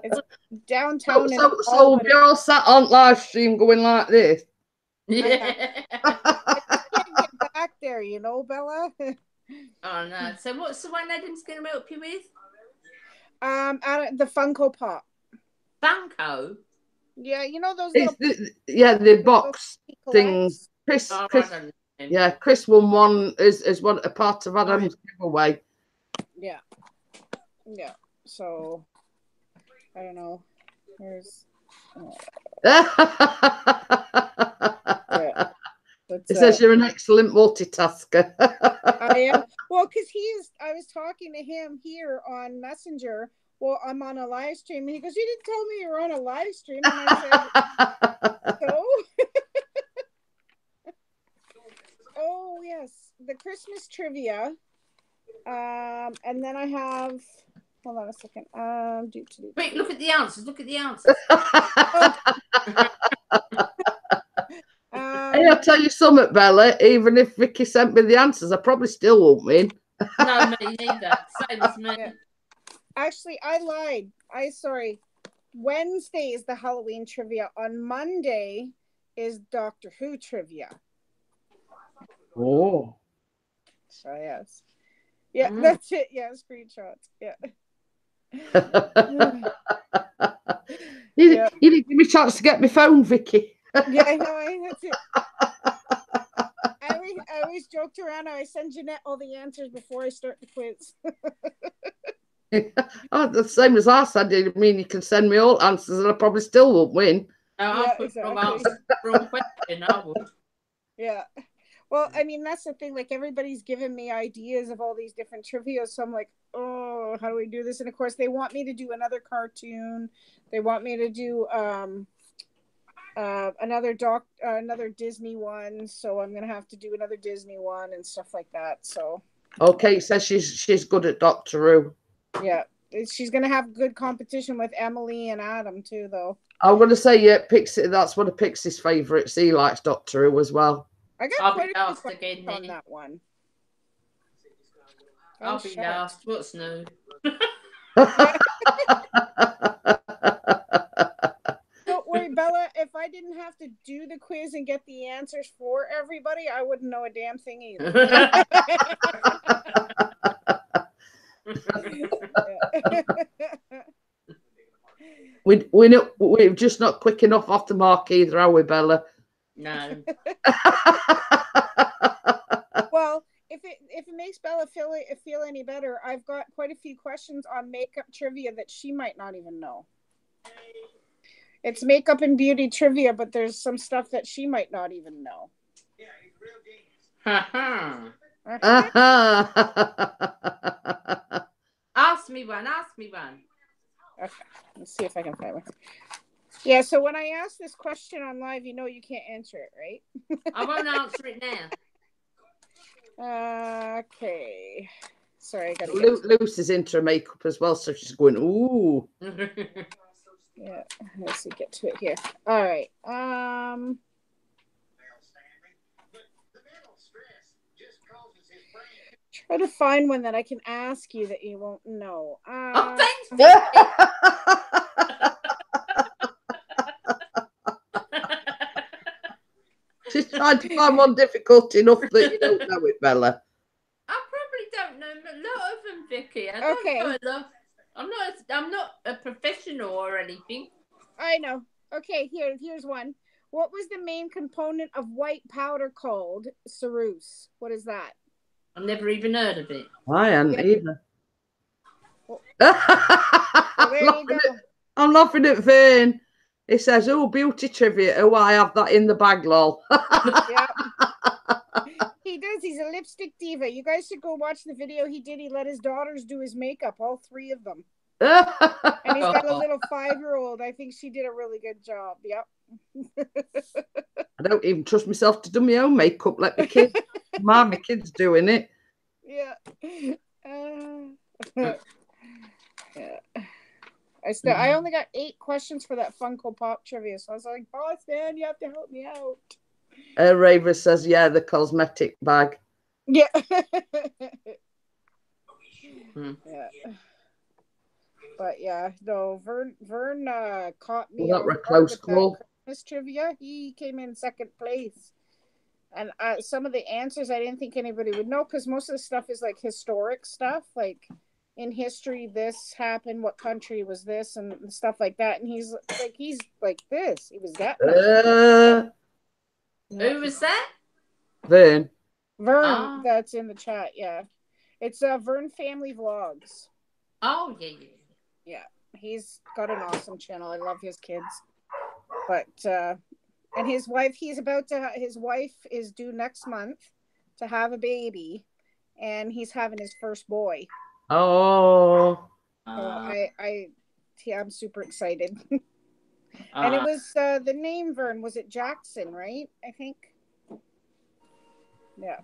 It's downtown. So if you're all sat on live stream going like this. Yeah. I can't get back there, Bella. Oh no. So what's the one Adam's going to help you with? At the Funko Pop. Funko? Yeah, those little the box things. Chris, Oh, Chris, I don't know. yeah, Chris won one as one a part of Adam's giveaway. Yeah. Yeah. So I don't know. There's It says you're an excellent multitasker. I am. Well, because I was talking to him here on Messenger. Well, I'm on a live stream, and he goes, "You didn't tell me you were on a live stream." And I said, "So." Oh yes, the Christmas trivia. And then I have. Hold on a second. Wait, look at the answers. Look at the answers. Hey, I'll tell you something, Bella. Even if Vicky sent me the answers, I probably still won't win. No, me neither. Same as me. Yeah. Actually, I lied. Sorry. Wednesday is the Halloween trivia. On Monday is Doctor Who trivia. Oh. So yes. Yeah, that's it. Yeah, screenshots. Yeah. You didn't give me a chance to get my phone, Vicky. Yeah, I know. That's it. I always joked around. I send Jeanette all the answers before I start the quiz. Oh, the same as I said. I mean, you can send me all answers, and I probably still won't win. I'll put wrong answer, wrong question. I would. Yeah. Well, I mean, that's the thing. Like, everybody's giving me ideas of all these different trivia. So I'm like, oh, how do we do this? And of course, they want me to do another cartoon. They want me to do another Disney one. So I'm gonna have to do another Disney one and stuff like that. So. Okay, says she's good at Doctor Who. Yeah, she's gonna have good competition with Emily and Adam too, though. I'm gonna say Pixie. That's one of Pixie's favourites. He likes Doctor Who as well. I got quite a few questions on that one. I'll be last. What's new? Don't worry, Bella. If I didn't have to do the quiz and get the answers for everybody, I wouldn't know a damn thing either. We're just not quick enough off the mark either, are we, Bella? No. Well, if it makes Bella feel any better, I've got quite a few questions on makeup trivia that she might not even know. It's makeup and beauty trivia, but there's some stuff that she might not even know. Ask me one. Okay, let's see if I can find one. Yeah, so when I ask this question on live, you can't answer it, right? I won't answer it now. Okay. Sorry, I gotta Luce is into her makeup as well, so she's going, ooh. Yeah, let's see, get to it here. All right. Try to find one that I can ask you that you won't know. Oh, thanks. She's trying to find one difficult enough that you don't know it, Bella. I probably don't know a lot of them, Vicky. I don't know a lot. I'm not a professional or anything. I know. Okay, here's one. What was the main component of white powder called? Ceruse. What is that? I've never even heard of it. I hadn't Yeah. either. Well, there you go. I'm laughing at Vern. He says, "Oh, beauty trivia. Oh, I have that in the bag, lol." Yeah. He does. He's a lipstick diva. You guys should go watch the video he did. He let his daughters do his makeup, all 3 of them. And he's got a little 5-year-old. I think she did a really good job. Yep. I don't even trust myself to do my own makeup. Let my kids, my kids doing it. Yeah. Yeah. I only got 8 questions for that Funko Pop trivia, so I was like, "Boss man, you have to help me out." Raver says, "Yeah, the cosmetic bag." Yeah. Yeah. But yeah, no, Vern caught me. Well, that off were a guard close with that call. Christmas trivia. He came in 2nd place, and some of the answers I didn't think anybody would know because most of the stuff is like historic stuff, like in history this happened, what country was this, and stuff like that. And he's like this. He was that. Who was that? Vern. Vern, that's in the chat. Yeah, it's Vern Family Vlogs. Oh yeah. Yeah, he's got an awesome channel. I love his kids. But and his wife, his wife is due next month to have a baby, and he's having his first boy. Oh. So I'm super excited. And it was the name Vern, was it Jackson, right? I think. Yeah.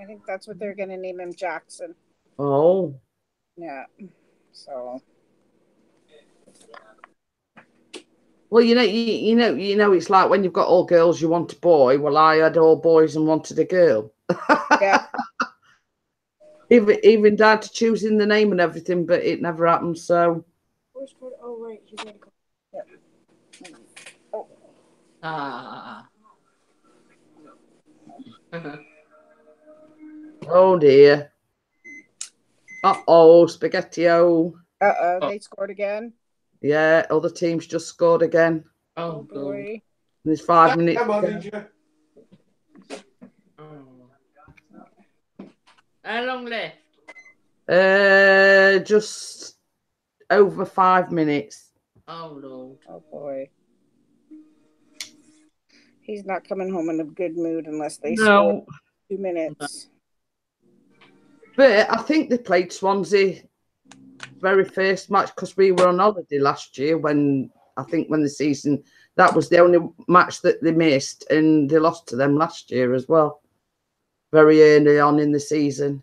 I think that's what they're gonna name him, Jackson. Oh. Yeah. So well, you know, it's like when you've got all girls, you want a boy. Well, I had all boys and wanted a girl. yeah. even down to choosing the name and everything, but it never happened. So. Oh right, he's gonna go. Yeah. Oh dear. Uh-oh, Spaghetti-O. They scored again. Yeah, other teams just scored again. Oh boy. There's 5 minutes. Come on, Ninja. How long left? Just over 5 minutes. Oh Lord. Oh boy. He's not coming home in a good mood unless they score 2 minutes. But I think they played Swansea very first match because we were on holiday last year when the season, that was the only match that they missed, and they lost to them last year as well, very early on in the season.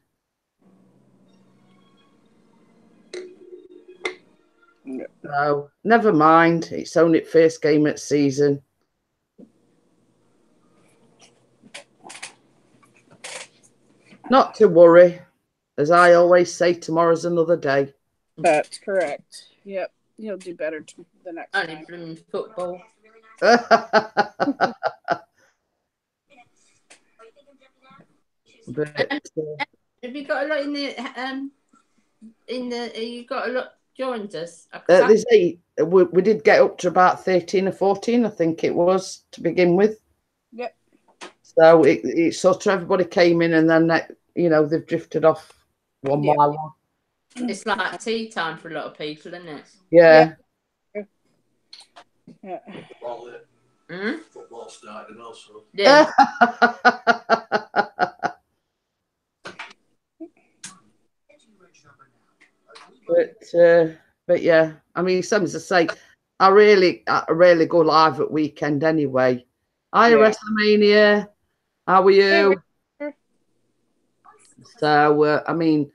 So never mind, it's only first game at season. Not to worry. As I always say, tomorrow's another day. That's correct. Yep. He'll do better the next Only time. blooming football. But, have you got a lot you got a lot joined us? there's 8. We did get up to about 13 or 14, I think it was, to begin with. Yep. So it sort of everybody came in, and then they've drifted off one by one. It's like tea time for a lot of people, isn't it? Yeah. Yeah. Football started also. Yeah. But yeah, I mean, some as I say, I rarely go live at weekend anyway. Hi, WrestleMania. How are you? So I mean,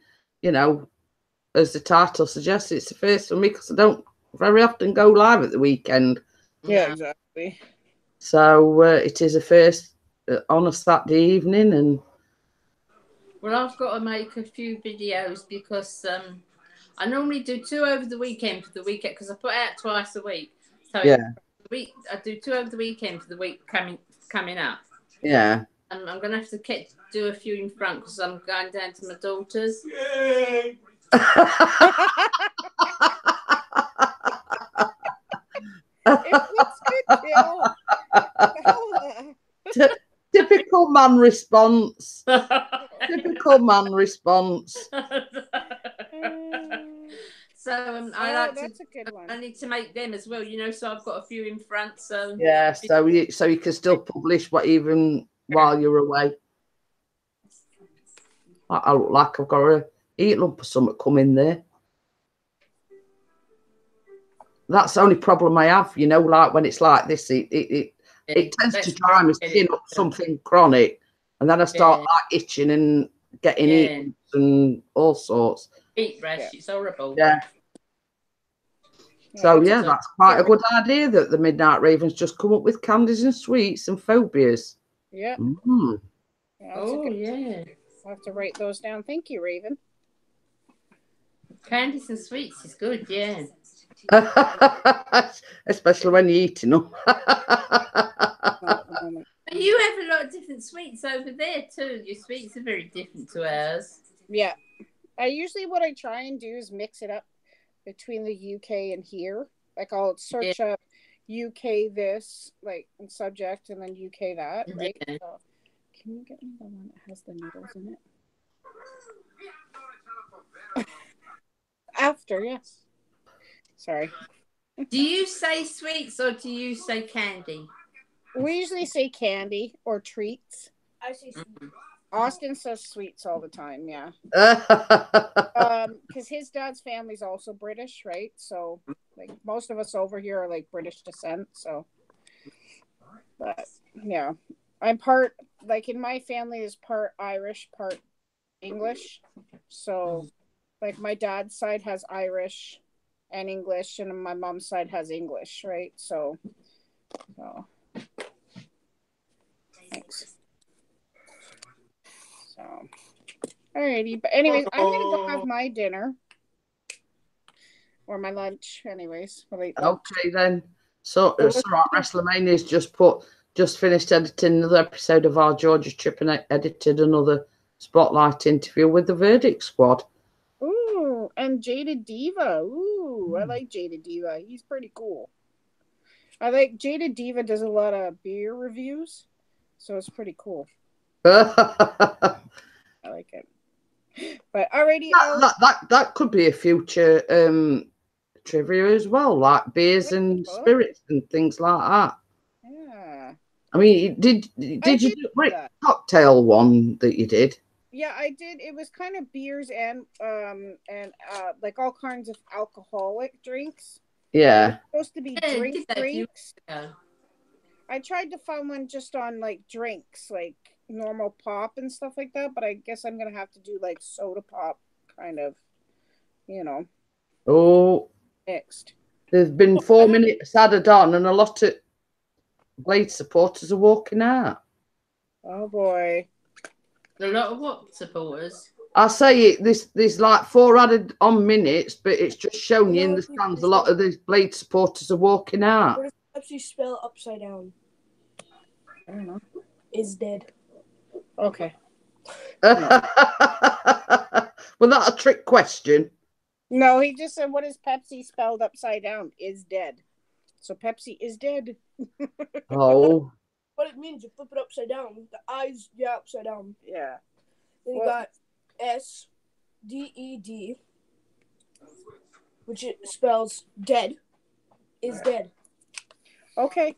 as the title suggests, it's the first for me because I don't very often go live at the weekend. Yeah, exactly. So it is a first on a Saturday evening, and well, I've got to make a few videos because I normally do 2 over the weekend for the weekend because I put out twice a week. So yeah, I do 2 over the weekend for the week coming up. Yeah. And I'm gonna have to do a few in front because I'm going down to my daughter's. Yay! It looks good, Jill. man response. Typical man response. So I like that's a good one. I need to make them as well, you know. So I've got a few in France. So Yeah, so you can still publish what even while you're away. I look like I've got a eat lump or something come in there. That's the only problem I have, you know, like when it's like this, it tends to dry my skin up something chronic, and then I start like itching and getting eat and all sorts. Eat rash, it's horrible. Yeah. So yeah, that's quite a good idea that the Midnight Ravens just come up with candies and sweets and phobias. Yeah. Mm. Oh yeah. I'll have to write those down. Thank you, Raven. Candies and sweets is good, yeah. Especially when you're eating them. But you have a lot of different sweets over there too. Your sweets are very different to ours. Yeah. What I try and do is mix it up between the UK and here. Like I'll search up UK this, like in subject, and then UK that, right? Yeah. So, can you get me the one that has the noodles in it? After, yes. Sorry. Do you say sweets or do you say candy? We usually say candy or treats. I say sweets. Austin says sweets all the time, yeah. Because his dad's family's also British, right? So, like, most of us over here are like British descent. So, but yeah, I'm part, like, in my family is part Irish, part English. So, like, my dad's side has Irish and English, and my mom's side has English, right? So thanks. So, alrighty. But anyways, I'm gonna go have my dinner or my lunch. Anyways, okay then. So WrestleMania's just finished editing another episode of our Georgia trip and edited another spotlight interview with the Verdict Squad. Ooh, and Jaded Diva. Ooh, I like Jaded Diva. He's pretty cool. I like Jaded Diva does a lot of beer reviews, so it's pretty cool. I like it. But already that could be a future trivia as well, like beers and spirits and things like that. Yeah. I mean, did you do a cocktail one that you did? Yeah, I did. It was kind of beers and like all kinds of alcoholic drinks. Yeah. Supposed to be drinks. Yeah. I tried to find one just on like drinks, like normal pop and stuff like that, but I guess I'm gonna have to do like soda pop kind of, you know. Oh, mixed. There's been 4 minutes added on, and a lot of Blade supporters are walking out. Oh boy. A lot of what supporters? I say there's like 4 added on minutes, but it's just showing you in the stands a lot of the Blade supporters are walking out. What does Pepsi spell upside down? I don't know. Is dead. Okay. Was that a trick question? No, he just said, what is Pepsi spelled upside down? Is dead. So Pepsi is dead. Oh. What it means, you flip it upside down. The eyes, upside down. Yeah. Then you got SDED, which it spells dead, is dead. Okay.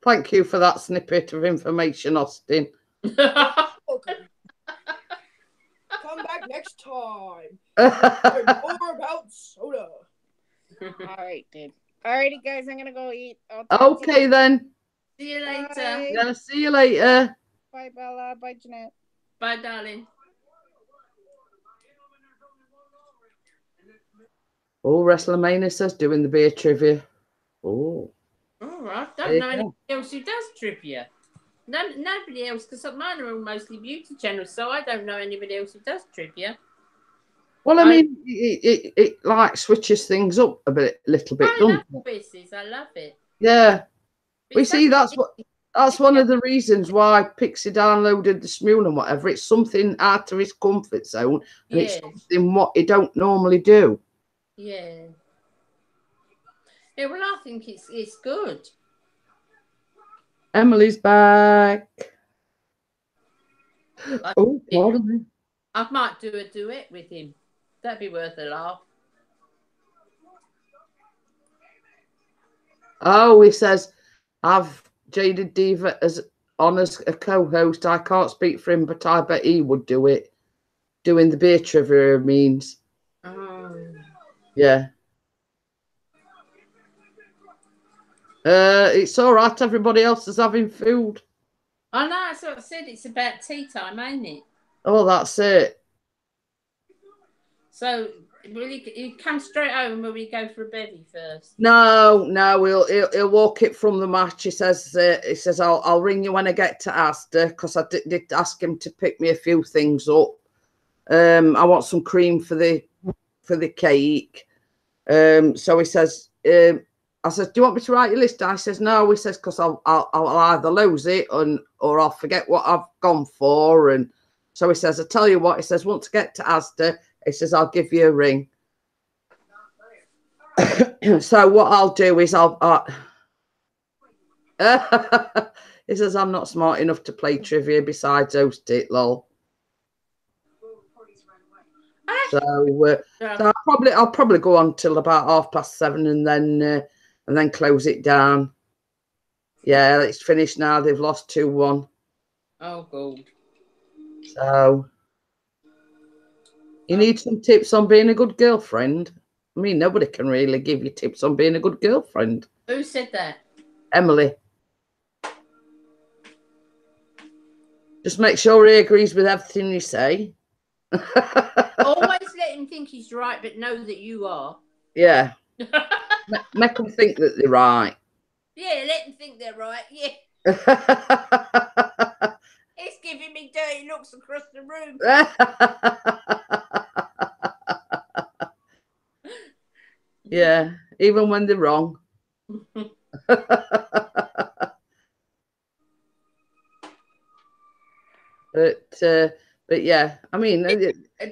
Thank you for that snippet of information, Austin. Okay. Come back next time. Learn more about soda. All right, dude. Alrighty, guys, I'm gonna go eat. Okay, then. See you later. Bye. Yeah, see you later. Bye, Bella. Bye, Jeanette. Bye, darling. Oh, WrestleMania says doing the beer trivia. Oh. Oh, I don't know anybody else who does trivia. Nobody else, because mine are all mostly beauty channels, so I don't know anybody else who does trivia. Well, I mean, it like switches things up a little bit. I love quizzes. I love it. Yeah. We see that's one of the reasons why Pixie downloaded the Smule and whatever. It's something out of his comfort zone, and it's something what he don't normally do. Yeah. Yeah, well, I think it's good. Emily's back. I- Oh, pardon me. I might do a duet with him. That'd be worth a laugh. Oh, he says, I've Jaded Diva as on as a co-host. I can't speak for him, but I bet he would do it. Doing the beer trivia means. Yeah. It's all right. Everybody else is having food. I know, that's what I said. It's about tea time, ain't it? Oh, that's it. So, will you come straight home, or will we go for a bevy first? No, he'll walk it from the match. He says I'll ring you when I get to Asda, because I did ask him to pick me a few things up. I want some cream for the cake. So he says, I said, do you want me to write your list down? He says, no. He says, because I'll either lose it or I'll forget what I've gone for. And so he says, I tell you what, he says, once I get to Asda, he says, I'll give you a ring. So what I'll do is he says, I'm not smart enough to play trivia besides host it, lol. So I'll probably go on till about 7:30 and then close it down. Yeah, it's finished now. They've lost 2-1. Oh, good. So you need some tips on being a good girlfriend. I mean, nobody can really give you tips on being a good girlfriend. Who said that? Emily. Just make sure he agrees with everything you say. Always let him think he's right, but know that you are. Yeah. Make them think that they're right. Yeah, let them think they're right. Yeah. It's giving me dirty looks across the room. Yeah, even when they're wrong. But yeah, I mean,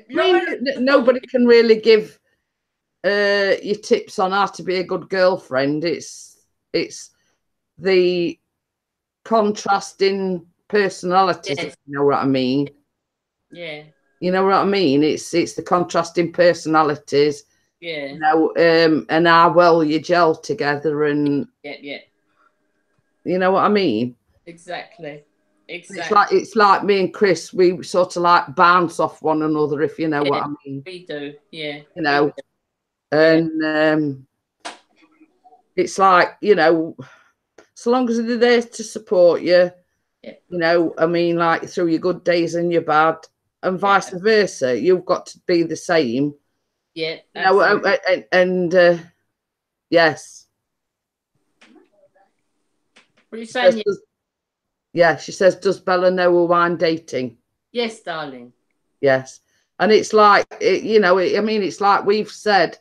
nobody can really give you tips on how to be a good girlfriend. It's the contrasting personalities, Yes. if you know what I mean. Yeah. You know what I mean? It's the contrasting personalities. Yeah. You know, and how well you gel together, and Yeah. you know what I mean. Exactly. It's like me and Chris. We sort of like bounce off one another, if you know what I mean. We do. Yeah. You know, and it's like, you know, so long as they're there to support you, you know, I mean, like through your good days and your bad, and vice versa. You've got to be the same. Yeah. You know, and yes. What are you saying? Yeah, she says, does Bella know who I'm dating? Yes, darling. Yes. And it's like, you know, I mean, it's like we've said,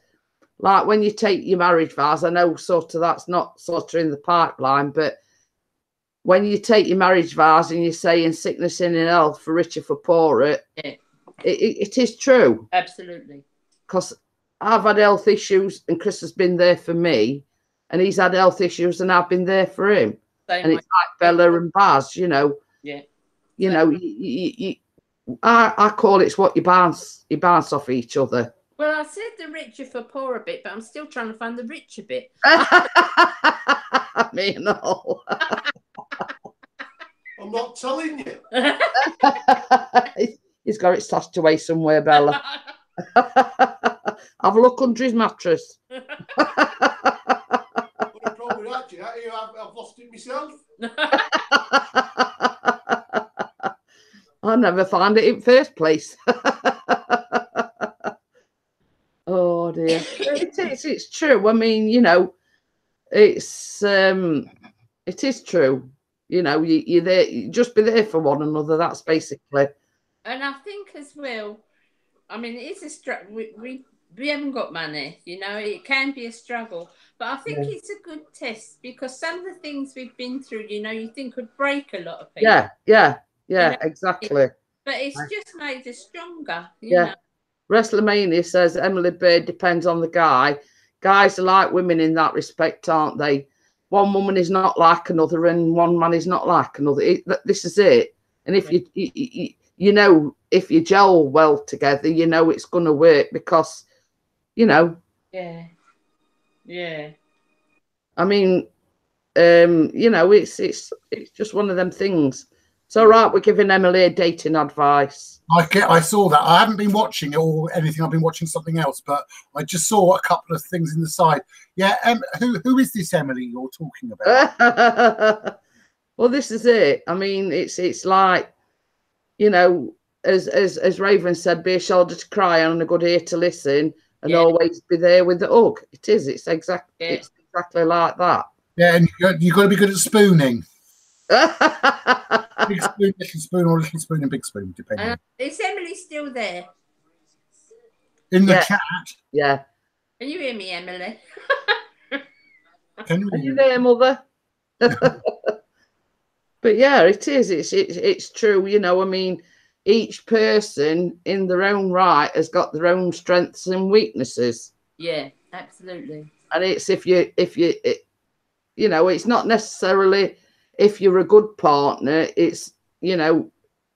like when you take your marriage vows, I know sort of that's not sort of in the pipeline, but when you take your marriage vows and you say in sickness and in health, for richer, for poorer, it is true. Absolutely. Because I've had health issues and Chris has been there for me, and he's had health issues and I've been there for him. And it's like Bella and Baz, you know. Yeah. You know, I call it's what you bounce off each other. Well, I said the richer for poorer bit, but I'm still trying to find the richer bit. Me and all. I'm not telling you. He's got it stashed away somewhere, Bella. Have a look under his mattress. I've lost it myself. I never found it in first place. Oh dear. It's true. I mean, you know, it is true. You know, you're there, you just be there for one another. That's basically. And I think as well, I mean, it is a struggle. We haven't got money, you know, it can be a struggle. But I think it's a good test, because some of the things we've been through, you know, you think could break a lot of people. Yeah, you know, exactly. But it's just made us stronger, you know. WrestleMania says Emily Bird depends on the guy. Guys are like women in that respect, aren't they? one woman is not like another and one man is not like another. This is it. And if you know, if you gel well together, you know it's going to work because, you know. Yeah. Yeah. I mean, you know, it's just one of them things. It's all right. We're giving Emily a dating advice. I saw that. I haven't been watching it or anything. I've been watching something else, but I just saw a couple of things in the side. Yeah, who is this Emily you're talking about? Well, this is it. I mean, it's like, you know, as Raven said, be a shoulder to cry on and a good ear to listen, and always be there with the hug. It is. It's exactly like that. Yeah, and you've got to be good at spooning. Big spoon, little spoon, or little spoon and big spoon, depending. Is Emily still there? In the chat? Yeah. Can you hear me, Emily? Are you there, Mother? But yeah, it is. It's true. You know, I mean, each person in their own right has got their own strengths and weaknesses. Yeah, absolutely. And it's if you know, it's not necessarily if you're a good partner. It's, you know,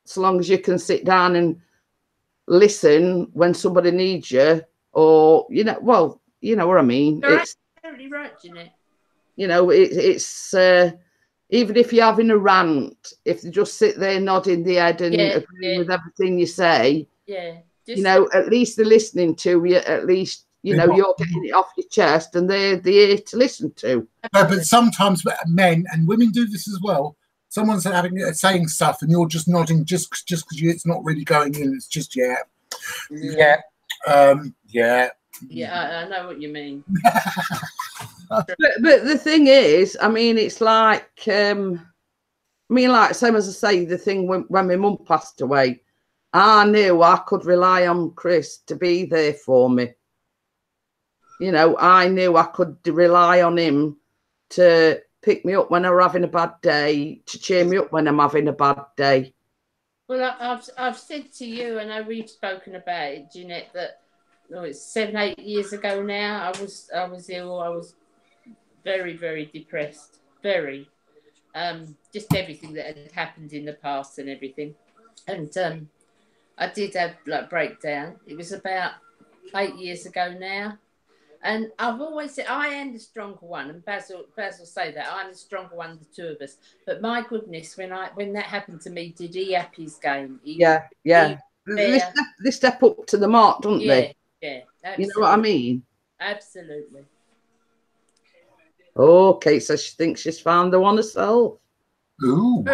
so long as you can sit down and listen when somebody needs you, or, you know, well, you know what I mean. You're it's absolutely right, Jeanette. You know, it's even if you're having a rant, if you just sit there nodding the head and agreeing with everything you say, you know, at least they're listening to you. At least, you know, you're getting it off your chest, and they're here to listen to. No, but sometimes men and women do this as well. Someone's saying stuff, and you're just nodding just because it's not really going in. It's just yeah. I know what you mean. but the thing is, I mean, it's like, like same as I say, the thing when my mum passed away, I knew I could rely on Chris to be there for me. You know, I knew I could rely on him to pick me up when I'm having a bad day, to cheer me up when I'm having a bad day. Well, I've said to you, and I know we've spoken about it, Jeanette, that it's 7-8 years ago now. I was ill. I was very, very depressed. Very, just everything that had happened in the past and everything. And I did have like breakdown. It was about 8 years ago now. And I've always said I am the stronger one, and Basil say that I'm the stronger one of the two of us. But my goodness, when that happened to me, did he up his game? They step up to the mark, don't they? Yeah, absolutely. You know what I mean? Absolutely. Oh, Kate says she thinks she's found the one herself. Ooh.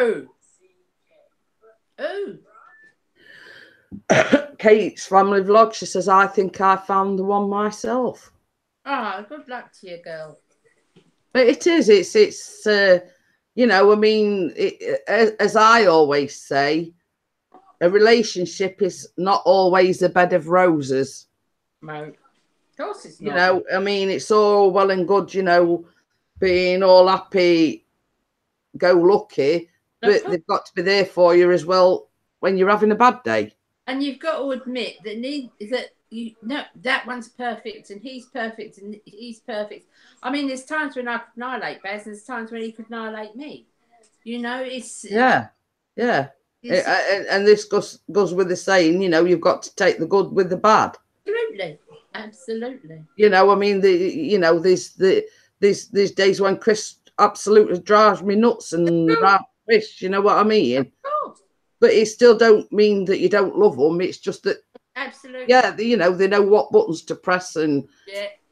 Kate's family vlog. She says, "I think I found the one myself." Oh, good luck to you, girl. But it is. It's. You know, I mean, as I always say, a relationship is not always a bed of roses. No, of course it's not. You know, I mean, it's all well and good, you know, being all happy, go lucky, but they've got to be there for you as well when you're having a bad day. And you've got to admit that one's perfect and he's perfect and he's perfect. I mean, there's times when I could annihilate Baz and there's times when he could annihilate me. You know, it's... Yeah. And this goes with the saying, you know, you've got to take the good with the bad. Absolutely. You know, I mean, there's days when Chris absolutely drives me nuts and fish, you know what I mean? Of course. But it still don't mean that you don't love them. It's just that, absolutely, yeah, you know, they know what buttons to press, and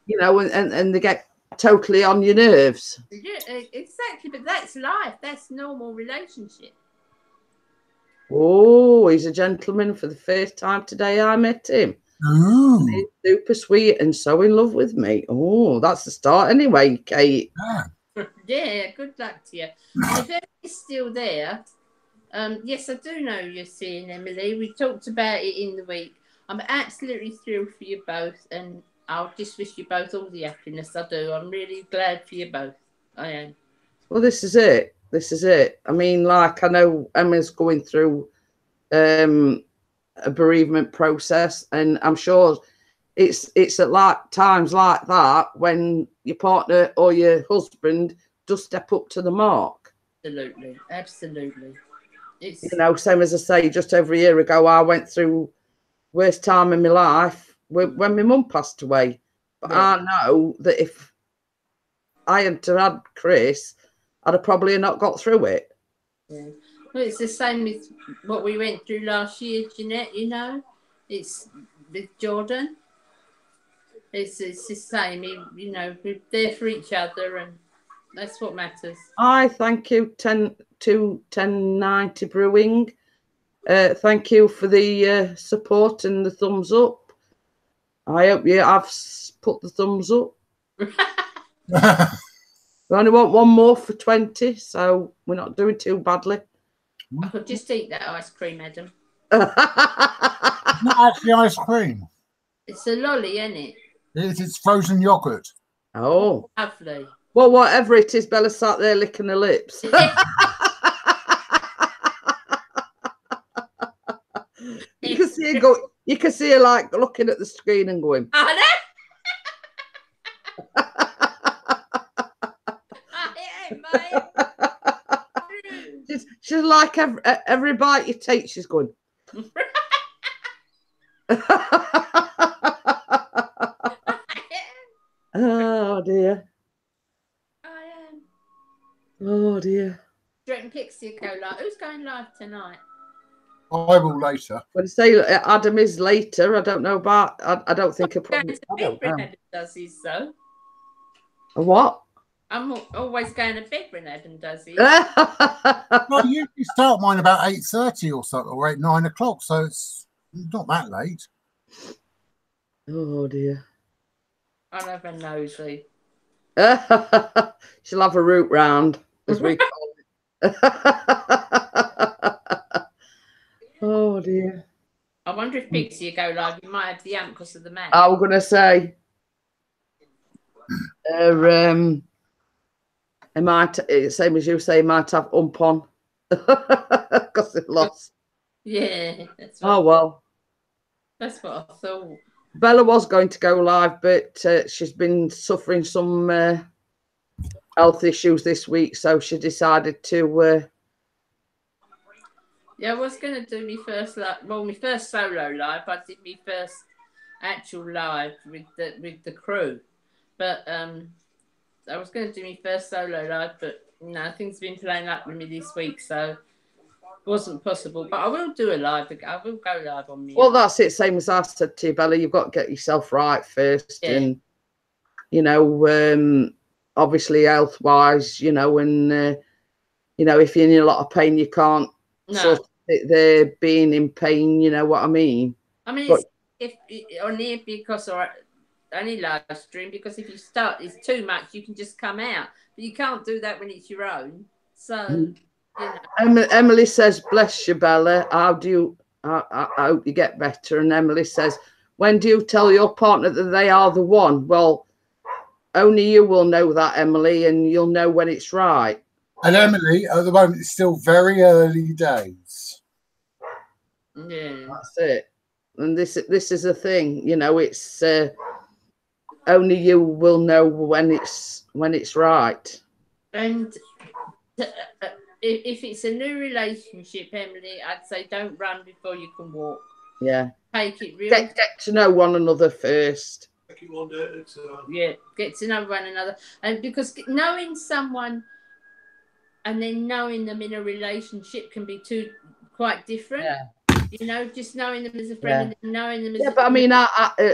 you know, and they get totally on your nerves. Yeah, exactly. But that's life. That's normal relationship. Oh, he's a gentleman. For the first time today, I met him. Ooh. He's super sweet and so in love with me. Oh, that's the start anyway, Kate. Yeah, good luck to you. If Emily's still there, yes, I do know you're seeing Emily. We talked about it in the week. I'm absolutely thrilled for you both, and I'll just wish you both all the happiness. I do. I'm really glad for you both. I am. Well, this is it. I mean, like, I know Emma's going through a bereavement process, and I'm sure it's at like times like that when your partner or your husband does step up to the mark. Absolutely, absolutely. It's You know, same as I say, just over a year ago, I went through worst time in my life when my mum passed away. But Yeah. I know that if I hadn't had Chris, I'd have probably not got through it. yeah. Well, it's the same with what we went through last year, Jeanette. You know, it's with Jordan. It's the same. You know, we're there for each other, and that's what matters. I thank you, 1090 Brewing. Thank you for the support and the thumbs up. I hope you have put the thumbs up. We only want one more for 20, so we're not doing too badly. I could just eat that ice cream, Adam. Not actually ice cream. It's a lolly, isn't it? It's frozen yogurt. Oh, Lovely. well, whatever it is, Bella sat there licking her lips. You can see her go. You can see her like looking at the screen and going. I know. I am, mate. She's like every bite you take, she's going. Oh dear. I am. Oh dear. Do you reckon Pixie will go live? Who's going live tonight? I will later. When I say Adam is later, I don't know about. I don't think I Going probably. to I bed don't know. when Adam does his, though. A what? I'm always going to bed when Adam does his. Well, you start mine about 8:30 or something, or 9 o'clock, so it's not that late. Oh dear. I'll have a nosy. She'll have a root round, as we call it. Oh dear. I wonder if Pixie will go live. You might have the amp because of the match. I was gonna say. It might, same as you say, might have ump on because it lost. Yeah, that's what, Oh well. that's what I thought. Bella was going to go live, but she's been suffering some health issues this week, so she decided to. Yeah, I was going to do my first solo live. I did my first actual live with the crew, but I was going to do my first solo live, but no, things have been playing up with me this week, so it wasn't possible. But I will do a live. I will go live on me. Well, that's it. Same as I said to you, Bella. You've got to get yourself right first, Yeah. and you know, obviously health-wise, you know, and you know, if you're in a lot of pain, you can't sort of sit there being in pain. You know what I mean? I mean, But- it's on here because or only live stream because if you start, it's too much. You can just come out, but you can't do that when it's your own. So, you know. Emily says, "Bless you, Bella. How do you? I hope you get better." And Emily says, "When do you tell your partner that they are the one?" Well, only you will know that, Emily, and you'll know when it's right. And Emily, at the moment, it's still very early days. Yeah. That's it. And this is a thing, you know. It's only you will know when it's right. And if it's a new relationship, Emily, I'd say don't run before you can walk. Yeah. Take it real. Get to know one another first. Yeah, get to know one another, and because knowing someone and then knowing them in a relationship can be quite different. Yeah. You know, just knowing them as a friend and then knowing them as Yeah, but I mean, I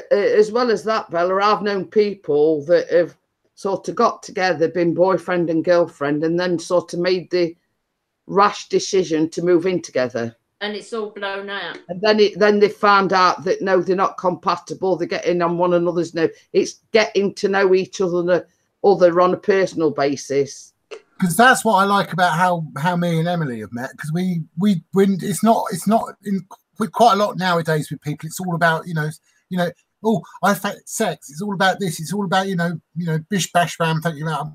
as well as that, Bella, I've known people that have sort of got together, been boyfriend and girlfriend, and then sort of made the rash decision to move in together. and it's all blown out. And then they found out that no, they're not compatible. They're getting on one another's nerves. It's getting to know each other on a personal basis. Because that's what I like about how me and Emily have met. Because we it's not in quite a lot nowadays with people. It's all about you know. Oh, I've had sex. It's all about this. It's all about you know bish bash bam. Thank you. I'm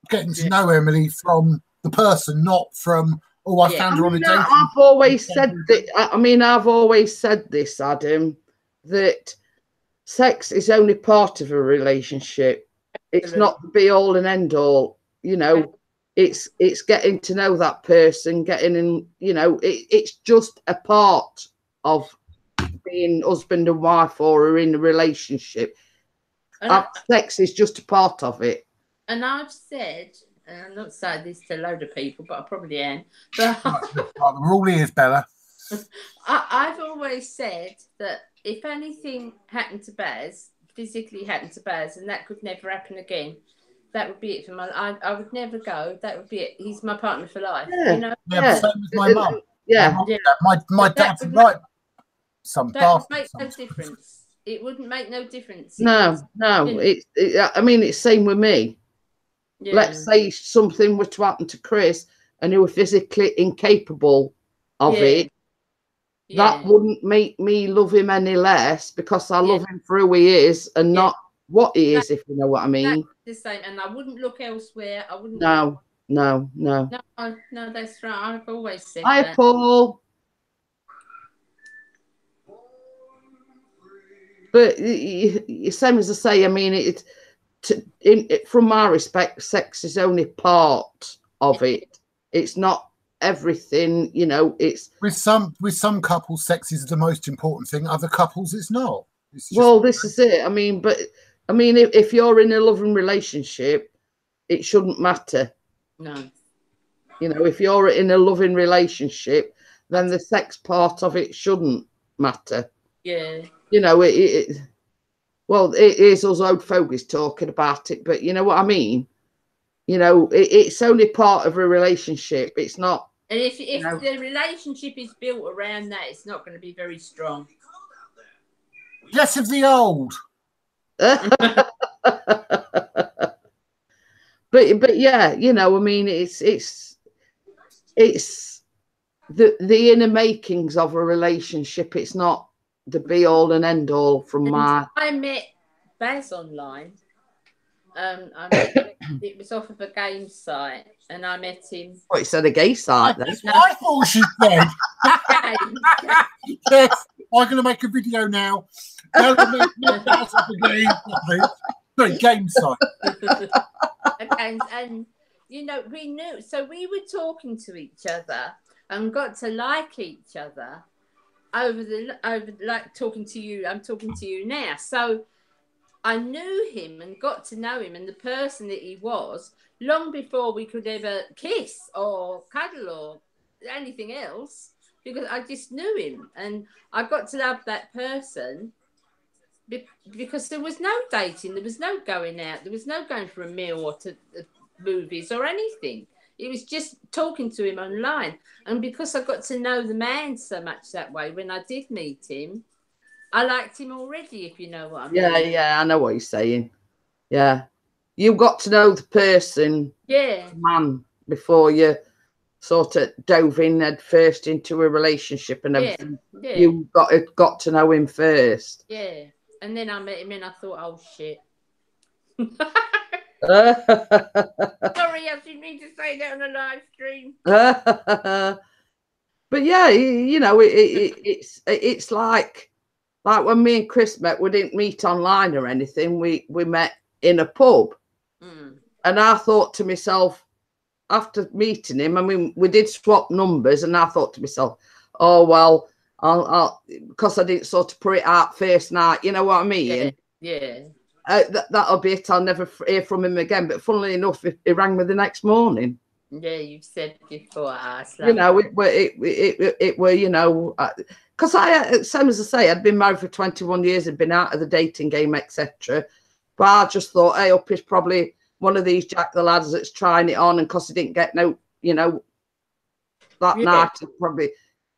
getting to know Emily from the person, not from I found her on a date. I've always said that. I mean, I've always said this, Adam, that sex is only part of a relationship. It's not the be all and end all. You know, it's getting to know that person, getting in, you know, it's just a part of being husband and wife or in a relationship. Sex is just a part of it. And I've said, and I'm not saying this to a load of people, but I probably am. But we're all ears, Bella. I've always said that if anything happened to Baz, physically happened to Baz, and that could never happen again, that would be it for my life. I would never go. That would be it. He's my partner for life. Yeah. You know? Yeah, same as my mum. Yeah. My dad's like some That would bastard. make no difference. It wouldn't make no difference. No. I mean, it's same with me. Yeah. Let's say something were to happen to Chris and he were physically incapable of it. That wouldn't make me love him any less, because I love him for who he is and not what he is, if you know what I mean. That's the same, and I wouldn't look elsewhere. I wouldn't. No. No, that's right. I've always said Hi, that. Paul. But same as I say, I mean, from my respect, sex is only part of it. It's not everything, you know. It's with some couples, sex is the most important thing. Other couples, it's not. It's just, well, this is it. I mean, if you're in a loving relationship, it shouldn't matter. No. You know, if you're in a loving relationship, then the sex part of it shouldn't matter. Yeah. You know, it is us old fogies talking about it, but you know what I mean? You know, it's only part of a relationship. It's not. And if the relationship is built around that, it's not going to be very strong. Less of the old. But yeah, you know, I mean, it's the inner makings of a relationship. It's not the be all and end all I met Baz online. It was off of a game site, and I met him. Oh, it's at a gay site. That's what I thought she said. Yes, I'm going to make a video now. Game site. And you know, we knew, so we were talking to each other and got to like each other over like talking to you. I'm talking to you now. So I knew him and got to know him and the person that he was long before we could ever kiss or cuddle or anything else, because I just knew him and I got to love that person because there was no dating, there was no going out, there was no going for a meal or to the movies or anything. It was just talking to him online. And because I got to know the man so much that way, when I did meet him, I liked him already, if you know what I mean. Yeah, I know what you're saying. Yeah. You got to know the person, man, before you sort of dove in head first into a relationship and everything. Yeah. You got to know him first. Yeah. And then I met him and I thought, oh, shit. Sorry, I didn't mean to say that on a live stream. But yeah, you know, it's like when me and Chris met, we didn't meet online or anything. We met in a pub. And I thought to myself, after meeting him, I mean, we did swap numbers, and I thought to myself, oh, well, I'll because I didn't sort of put it out first night, you know what I mean? Yeah. That'll be it. I'll never hear from him again. But funnily enough, he rang me the next morning. Yeah, you've said before. You know, it were, you know, because same as I say, I'd been married for 21 years, had been out of the dating game, etc. But I just thought, hey, up is probably one of these Jack the lads that's trying it on, and because he didn't get no, you know, that night, he probably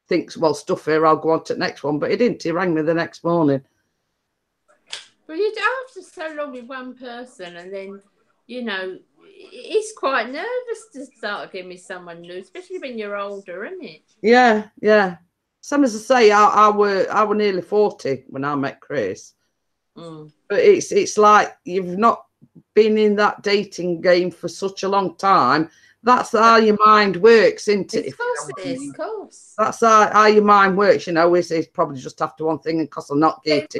thinks, well, stuff here, I'll go on to the next one. But he didn't. He rang me the next morning. Well, you after so long with one person, and then, you know, it's quite nervous to start again with someone new, especially when you're older, isn't it? Yeah. Some as I say, I were nearly 40 when I met Chris. But it's like you've not been in that dating game for such a long time. That's how your mind works, isn't it? Of course it is, of course. That's how your mind works, you know. It's probably just after one thing, and because I'm not guilty.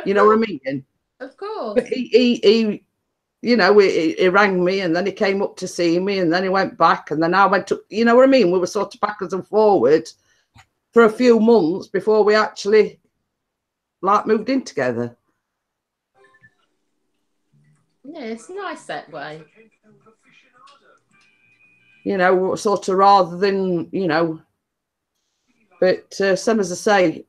You know what I mean? Of course. But he you know, he rang me, and then he came up to see me, and then he went back, and then I went to, you know what I mean? We were sort of backwards and forwards for a few months before we actually like moved in together. Yeah, it's nice that way. You know, sort of rather than, you know, but same as I say,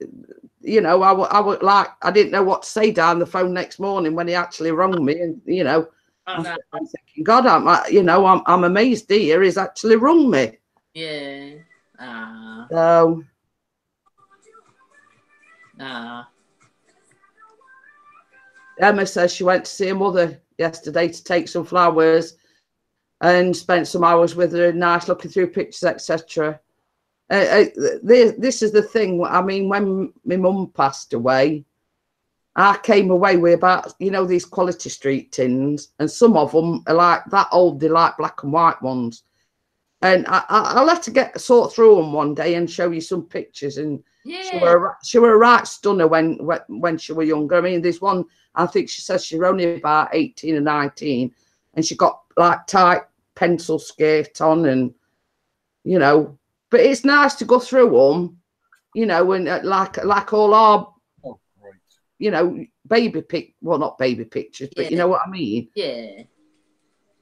you know, I would like, I didn't know what to say down the phone next morning when he actually rang me, and you know, I'm thinking, God, I'm amazed here he's actually rung me. Yeah. So. Emma says she went to see her mother yesterday to take some flowers and spent some hours with her, nice looking through pictures, etc. This is the thing. I mean, when my mum passed away, I came away with about, you know, these Quality Street tins, and some of them are like that old, they're like black and white ones. And I'll have to sort through them one day and show you some pictures. And yeah, she were a right stunner when she were younger. I mean, there's one, I think she says she's only about 18 or 19, and she got like tight pencil skirt on, and you know. But it's nice to go through them, you know, and like all our, you know, not baby pictures, but you know what I mean. Yeah.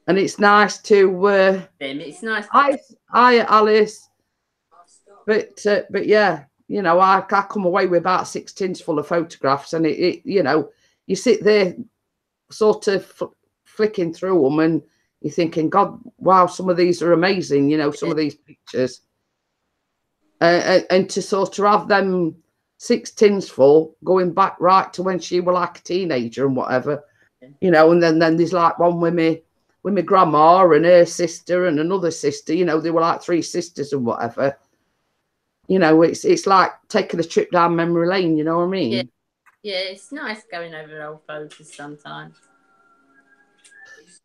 And it's nice to. It's nice. Hi, Alice. But yeah, you know, I come away with about 6 tins full of photographs, and it you know, you sit there, sort of flicking through them, and you're thinking, God, wow, some of these are amazing. You know, some of these pictures. And to sort of have them 6 tins full, going back right to when she was like a teenager and whatever, you know, and then there's like one with my grandma and her sister and another sister, you know, they were like 3 sisters and whatever. You know, it's like taking a trip down memory lane, you know what I mean? Yeah, it's nice going over old photos sometimes.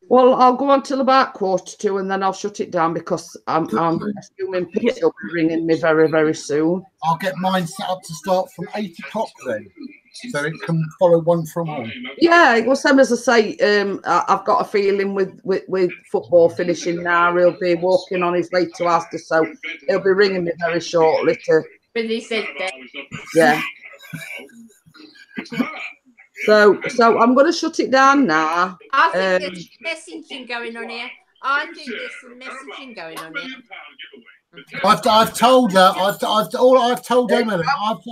Well, I'll go on till about 1:45, and then I'll shut it down because I'm assuming Pete will be ringing me very, very soon. I'll get mine set up to start from 8 o'clock then, so it can follow one from one. Yeah, well, same as I say, I've got a feeling with football finishing now, he'll be walking on his way to Asda, so he'll be ringing me very shortly to. But he said that. Yeah. So I'm going to shut it down now. I think there's messaging going on here. I think there's some messaging going on here. I've told her. I've told Emma.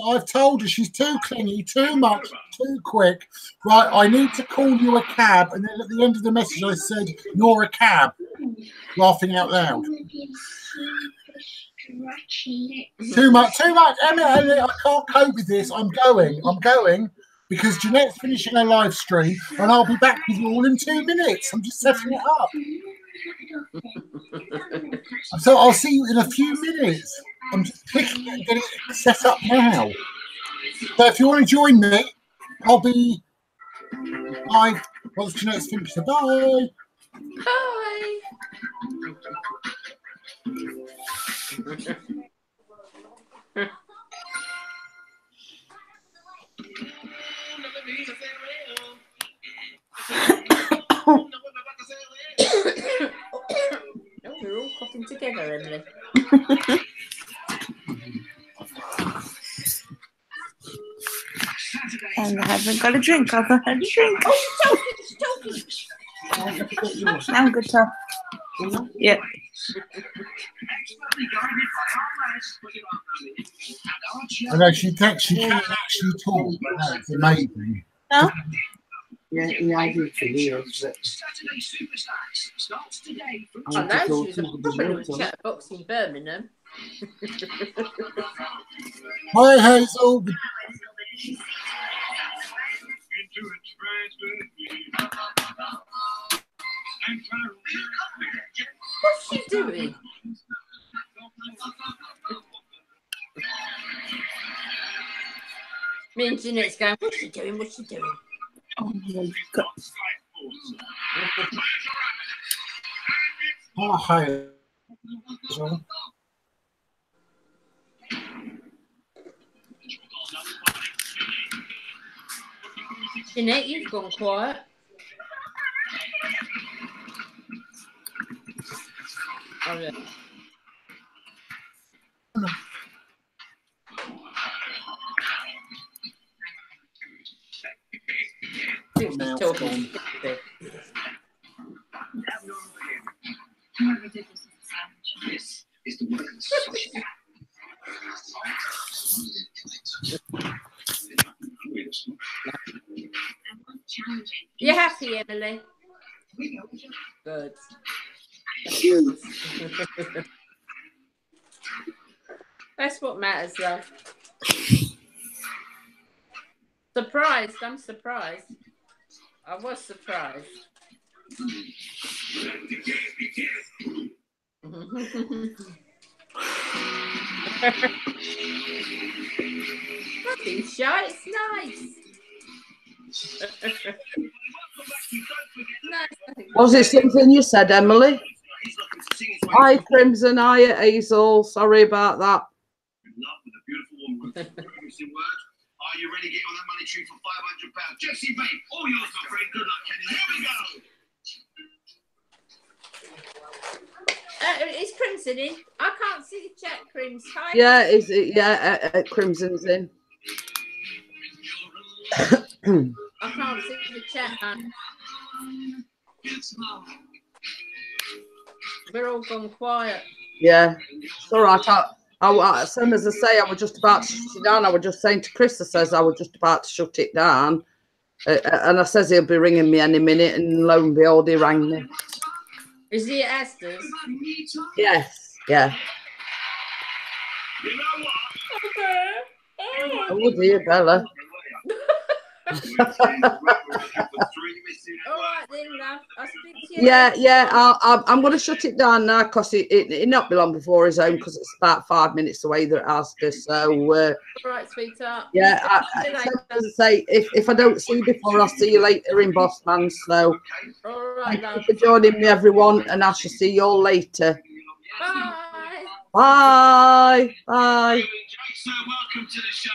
I've told her she's too clingy, too much, too quick. Right, I need to call you a cab. And then at the end of the message, I said, "You're a cab," laughing out loud. Too much, Emma. I can't cope with this. I'm going. Because Jeanette's finishing her live stream, and I'll be back with you all in 2 minutes. I'm just setting it up. So I'll see you in a few minutes. I'm just clicking it and getting it set up now. So if you want to join me, I'll be live once Jeanette's finished. So bye. Bye. We're all coughing together, Emily. And I haven't got a drink. I've had a drink. Oh, she's talking. I'm good, Tom. Yeah. I know she can actually talk. No, it's amazing. No? Yeah, I do for years. I know she was a proper little chatterbox in Birmingham. Hi, Hazel. What's she doing? Me and Jeanette's going, what's she doing? What's she doing? Oh my God. Oh, hi. Jeanette, you've gone quiet. Oh, yeah. Now Talking. This is the work of the sausage. You happy, Emily? Good. That's what matters, though. Surprised. I'm surprised. I was surprised. Nothing shy. It's nice. Was it something you said, Emily? Hi, Crimson. Hi, Hazel. Sorry about that. Are you ready to get on that money tree for £500? Jesse Babe, all yours, my friend. Good luck, Kenny. Here we go. Is Crimson in? I can't see the chat, Crims. Hi. Yeah, is it? Yeah, Crimson's in. I can't see the chat, man. We're all gone quiet. Yeah, it's all right. As soon as I say I was just about to shut it down, I was just saying to Chris, I says I was just about to shut it down. And I says he'll be ringing me any minute, and lo and behold, he rang me. Is he at Asda's? Yes, yeah. You know what? Oh dear, Bella. All right then, love. I'll speak to you. Yeah. I'm going to shut it down now because it not be long before his home because it's about 5 minutes away that Asda. So all right, sweetheart. yeah. As I say, if I don't see you before, I'll see you later in Bossman. So all right, thank you for joining me, everyone, and I shall see you all later. Bye. Bye. Bye. So welcome to the show,